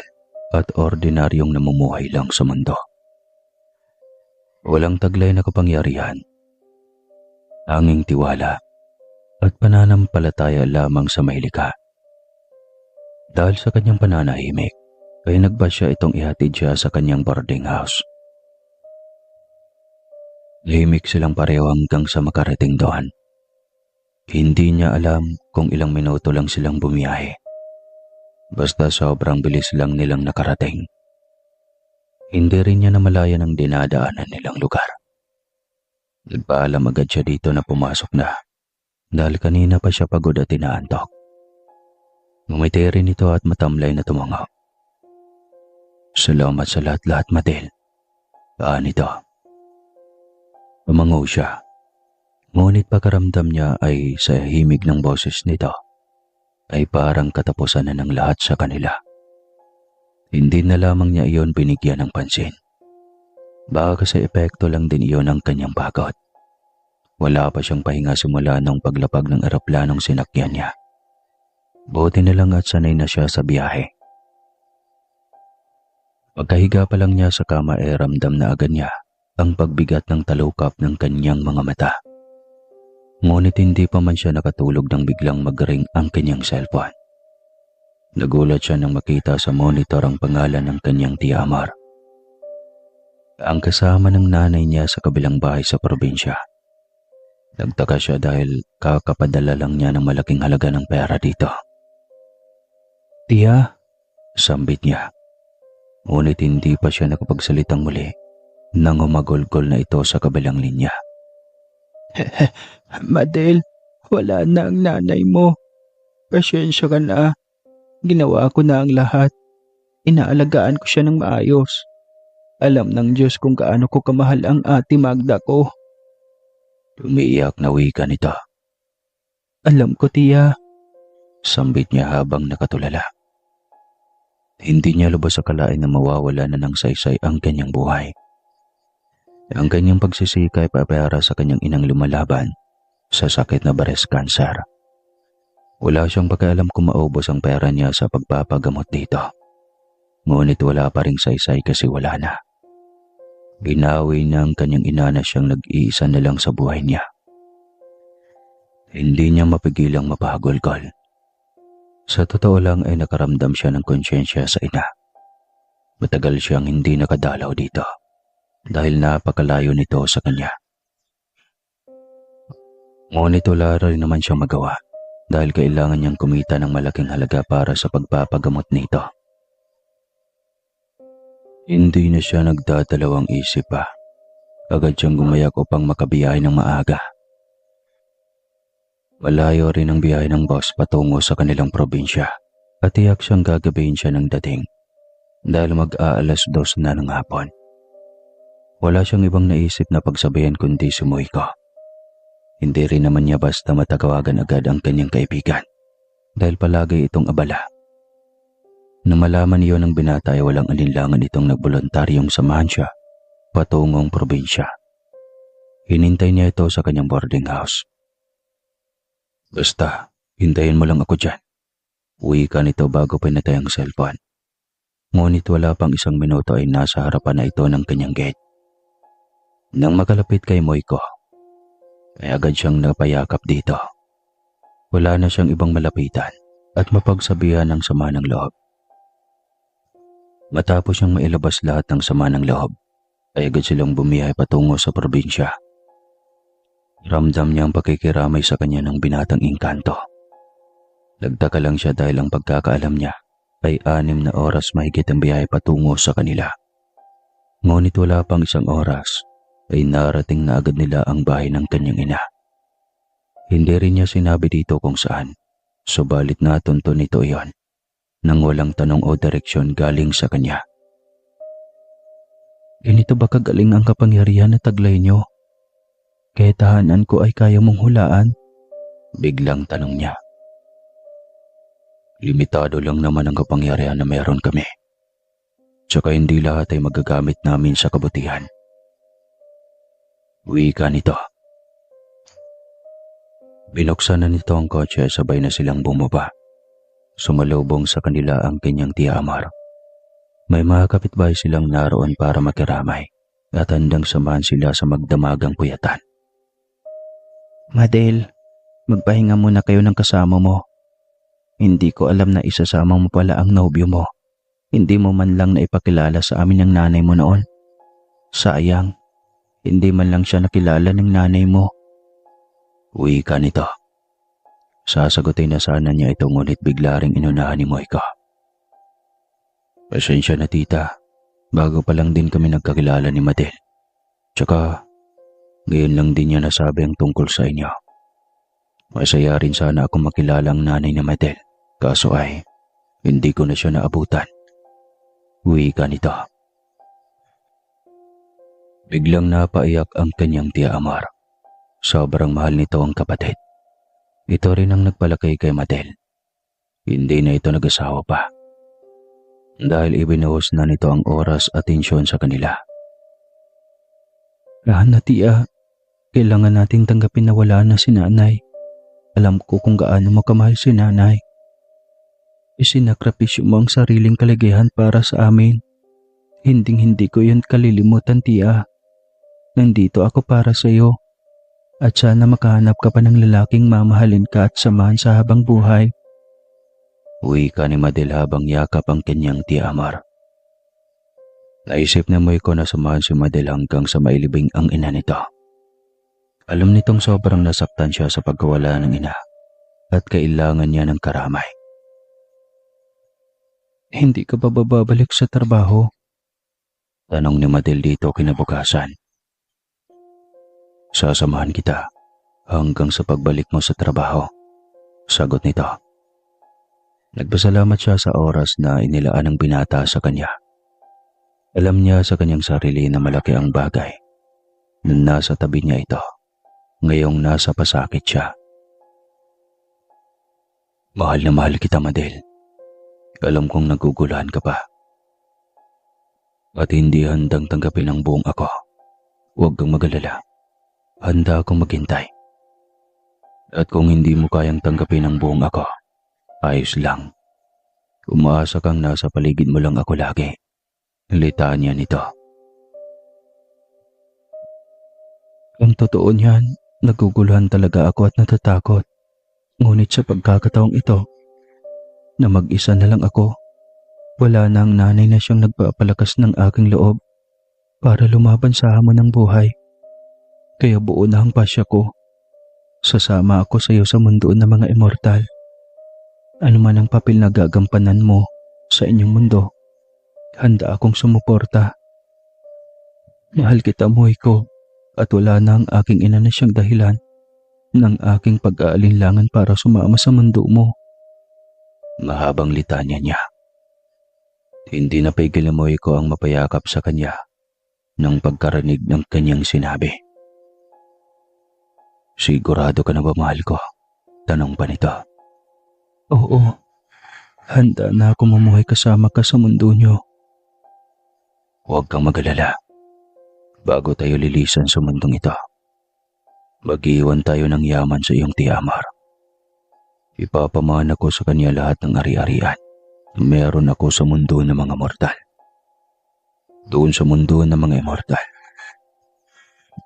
at ordinaryong namumuhay lang sa mundo. Walang taglay na kapangyarihan. Tanging tiwala at pananampalataya lamang sa mahilikha. Dahil sa kanyang pananahimik, ay nagbasya itong ihatid siya sa kanyang boarding house. Tahimik silang pareho hanggang sa makarating doon. Hindi niya alam kung ilang minuto lang silang bumiyahe. Basta sobrang bilis lang nilang nakarating. Hindi rin niya namalayan ang dinadaanan nilang lugar. Nagpaalam agad siya dito na pumasok na dahil kanina pa siya pagod at inaantok. Ngumiti rin ito at matamlay na tumango. Salamat sa lahat-lahat, Madel. Nito. Tumango siya. Ngunit pagkaramdam niya ay sa himig ng boses nito ay parang katapusan na ng lahat sa kanila. Hindi na lamang niya iyon binigyan ng pansin. Baka sa epekto lang din iyon ang kanyang pagod. Wala pa siyang pahinga simula ng paglapag ng eroplanong sinakyan niya. Buti na lang at sanay na siya sa biyahe. Pagkahiga pa lang niya sa kama ay ramdam na agad niya ang pagbigat ng talukap ng kanyang mga mata. Ngunit hindi pa man siya nakatulog nang biglang mag-ring ang kanyang cellphone. Nagulat siya nang makita sa monitor ang pangalan ng kanyang Tia Amar. Ang kasama ng nanay niya sa kabilang bahay sa probinsya. Nagtaka siya dahil kakapadala lang niya ng malaking halaga ng pera dito. Tia, sambit niya. Ngunit hindi pa siya nakapagsalitang muli nang umagulgol na ito sa kabilang linya. Madel, wala na ang nanay mo. Pasensya ka na. Ginawa ko na ang lahat. Inaalagaan ko siya ng maayos. Alam ng Diyos kung gaano ko kamahal ang ate Magda ko. Umiiyak na wika nito. Alam ko, Tia. Sambit niya habang nakatulala. Hindi niya lubos akalain na mawawala na ng saysay ang kanyang buhay. Ang kanyang pagsisikay para sa kanyang inang lumalaban sa sakit na breast cancer. Wala siyang pakialam kung maubos ang pera niya sa pagpapagamot dito. Ngunit wala pa ring saysay kasi wala na. Binawi niya ang kanyang ina na siyang nag-iisa na lang sa buhay niya. Hindi niya mapigilang mapahagulgol. Sa totoo lang ay nakaramdam siya ng konsyensya sa ina. Matagal siyang hindi nakadalaw dito. dahil napakalayo nito sa kanya. Ngunit wala rin naman siyang magawa dahil kailangan niyang kumita ng malaking halaga para sa pagpapagamot nito. Hindi na siya nagdadalawang isip pa. Agad siyang gumayak upang makabiyahe ng maaga. Malayo rin ang biyahe ng boss patungo sa kanilang probinsya at tiyak siyang gagabihin siya ng dating dahil mag-aalas 2 na ng hapon. Wala siyang ibang naisip na pagsabayan kundi si Moiko. Hindi rin naman niya basta matagawagan agad ang kanyang kaibigan dahil palagi itong abala. Nang malaman iyon ng binata ay walang alinlangan itong nagboluntaryong samahan siya patungong probinsya. Hinintay niya ito sa kanyang boarding house. Basta, hintayin mo lang ako dyan. Uwi ka nito bago pinatay ang cellphone. Ngunit wala pang isang minuto ay nasa harapan na ito ng kanyang gate. Nang makalapit kay Moiko, ay agad siyang napayakap dito. Wala na siyang ibang malapitan at mapagsabihan ng sama ng loob. Matapos siyang mailabas lahat ng sama ng loob, ay agad silang bumiyahe patungo sa probinsya. Ramdam niya ang pakikiramay sa kanya ng binatang engkanto. Nagtaka lang siya dahil ang pagkakaalam niya ay 6 na oras mahigit ang biyahe patungo sa kanila. Ngunit wala pang isang oras ay narating na agad nila ang bahay ng kanyang ina. Hindi rin niya sinabi dito kung saan, subalit natunto nito iyon nang walang tanong o direksyon galing sa kanya. Ganito ba kagaling ang kapangyarihan na taglay niyo? Kaya tahanan ko ay kaya mong hulaan? Biglang tanong niya. Limitado lang naman ang kapangyarihan na meron kami. Tsaka hindi lahat ay magagamit namin sa kabutihan. Uwi ka nito. Binuksan na nito ang kotse sabay na silang bumaba. Sumalubong sa kanila ang kanyang Tia Amar. May mga kapitbahay silang naroon para makiramay at handang samahan sila sa magdamagang puyatan. Madel, magpahinga muna kayo ng kasama mo. Hindi ko alam na isasama mo pala ang nobyo mo. Hindi mo man lang naipakilala sa amin ang nanay mo noon. Sayang, hindi man lang siya nakilala ng nanay mo. Uwi ka nito. Sasagutin na sana niya ito ngunit bigla ring inunahan ni Moiko. Pasensya na tita, bago pa lang din kami nagkakilala ni Madel. Tsaka, ngayon lang din niya nasabi ang tungkol sa inyo. Masaya rin sana akong makilala ang nanay ni Madel, kaso ay, hindi ko na siya naabutan. Uwi ka nito. Biglang napaiyak ang kanyang Tia Amar. Sobrang mahal nito ang kapatid. Ito rin ang nagpalaki kay Madel. Hindi na ito nag-asawa pa. Dahil ibinuhos na nito ang oras at atensyon sa kanila. Lahan na Tia, kailangan nating tanggapin na wala na si nanay. Alam ko kung gaano mo kamahal si nanay. Isinakripisyo mo ang sariling kaligayahan para sa amin. Hinding-hindi ko yun kalilimutan Tia. Nandito ako para sa iyo. At sana makahanap ka pa ng lalaking mamahalin ka at samahan sa habang buhay. Uwi ka ni Madel habang yakap ang kanyang Tia Amar. Naisip na Moiko na samahan si Madel hanggang sa mailibing ang ina nito. Alam nitong sobrang nasaktan siya sa pagkawala ng ina at kailangan niya ng karamay. Hindi ka ba babalik sa trabaho? Tanong ni Madel dito kinabukasan. Sasamahan kita hanggang sa pagbalik mo sa trabaho, sagot nito. Nagpasalamat siya sa oras na inilaan ng binata sa kanya. Alam niya sa kanyang sarili na malaki ang bagay na nasa tabi niya ito, ngayong nasa pasakit siya. Mahal na mahal kita, Madel. Alam kong naguguluhan ka pa. At hindi handang tanggapin ang buong ako. Huwag kang mag-alala. Handa akong maghintay. At kung hindi mo kayang tanggapin ang buong ako, ayos lang. Umaasa kang nasa paligid mo lang ako lagi. Litanya nito. Ang totoo niyan, naguguluhan talaga ako at natatakot. Ngunit sa pagkakataong ito, na mag-isa na lang ako, wala na ang nanay na siyang nagpapalakas ng aking loob. para lumaban sa hamon ng buhay. Kaya buo na ang pasya ko. Sasama ako sa iyo sa mundo ng mga immortal. Ano man ang papel na gagampanan mo sa inyong mundo, handa akong sumuporta. Mahal kita, Moiko, at wala na ang aking ina na siyang dahilan ng aking pag-aalinlangan para sumama sa mundo mo. Mahabang litanya niya. Hindi napigil ni Moiko ang mapayakap sa kanya nang pagkarinig ng kanyang sinabi. Sigurado ka na ba, mahal ko? Tanong pa nito. Oo, handa na ako mamuhay kasama ka sa mundo niyo. Huwag kang mag-alala. Bago tayo lilisan sa mundong ito, mag-iwan tayo ng yaman sa iyong Tiamar. Ipapamana ko sa kanya lahat ng ari-arian na meron ako sa mundo ng mga mortal. Doon sa mundo ng mga immortal,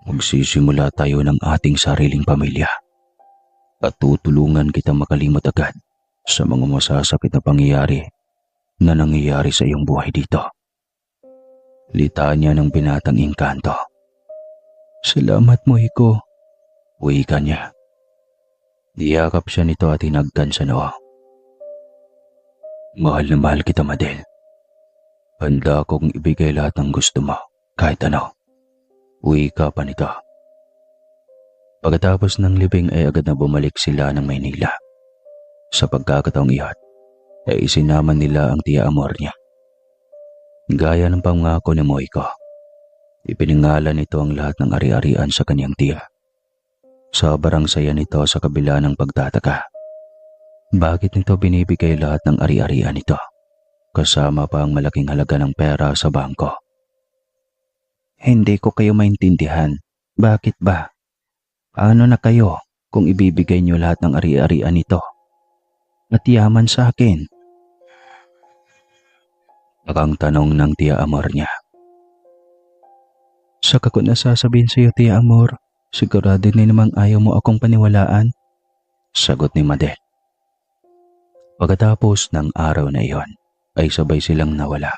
magsisimula tayo ng ating sariling pamilya at tutulungan kita makalimot agad sa mga masasakit na pangyayari na nangyayari sa iyong buhay dito. Litanya ng binatang engkanto. Salamat, Moiko. Wika niya. Diyakap siya nito at hinagkan sa noo. Mahal na mahal kita, Madel. Handa akong ibigay lahat ng gusto mo, kahit ano. Wika pa nito. Pagkatapos ng libing ay agad na bumalik sila ng Maynila. Sa pagkakataong iyon, ay isinaman nila ang tiya Amor niya. Gaya ng pangako ni Moiko, ipinangalan nito ang lahat ng ari-arian sa kanyang tiya. Sobrang saya nito sa kabila ng pagtataka. Bakit nito binibigay lahat ng ari-arian nito, kasama pa ang malaking halaga ng pera sa bangko? Hindi ko kayo maintindihan. Bakit ba? Paano na kayo kung ibibigay niyo lahat ng ari-arian nito? At yaman sa akin? Ang tanong ng tiya Amor niya. Saka ko na sasabihin sa iyo, tiya Amor, sigurado na namang ayaw mo akong paniwalaan. Sagot ni Madel. Pagkatapos ng araw na iyon, ay sabay silang nawala.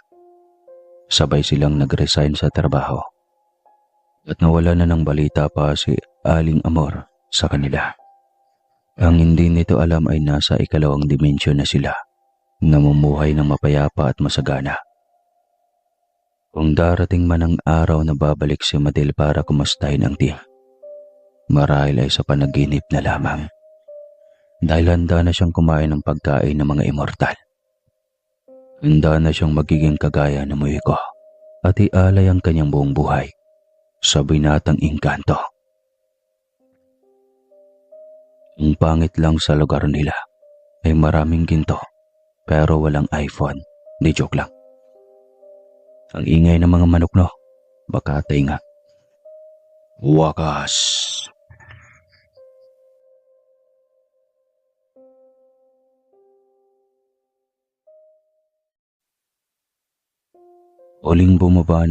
Sabay silang nag-resign sa trabaho. At nawala na ng balita pa si Aling Amor sa kanila. Ang hindi nito alam ay nasa ikalawang dimensyon na sila, namumuhay ng mapayapa at masagana. Kung darating man ang araw na babalik si Madel para kumustahin ang tiya, marahil ay sa panaginip na lamang. Dahil handa na siyang kumain ng pagkain ng mga immortal. Handa na siyang magiging kagaya ng Moiko at ialay ang kanyang buong buhay sa binatang engkanto. Ang pangit lang sa lugar nila ay maraming ginto pero walang iPhone. Di joke lang. Ang ingay ng mga manok, no? Baka tinga. Wakas. Uling bumaba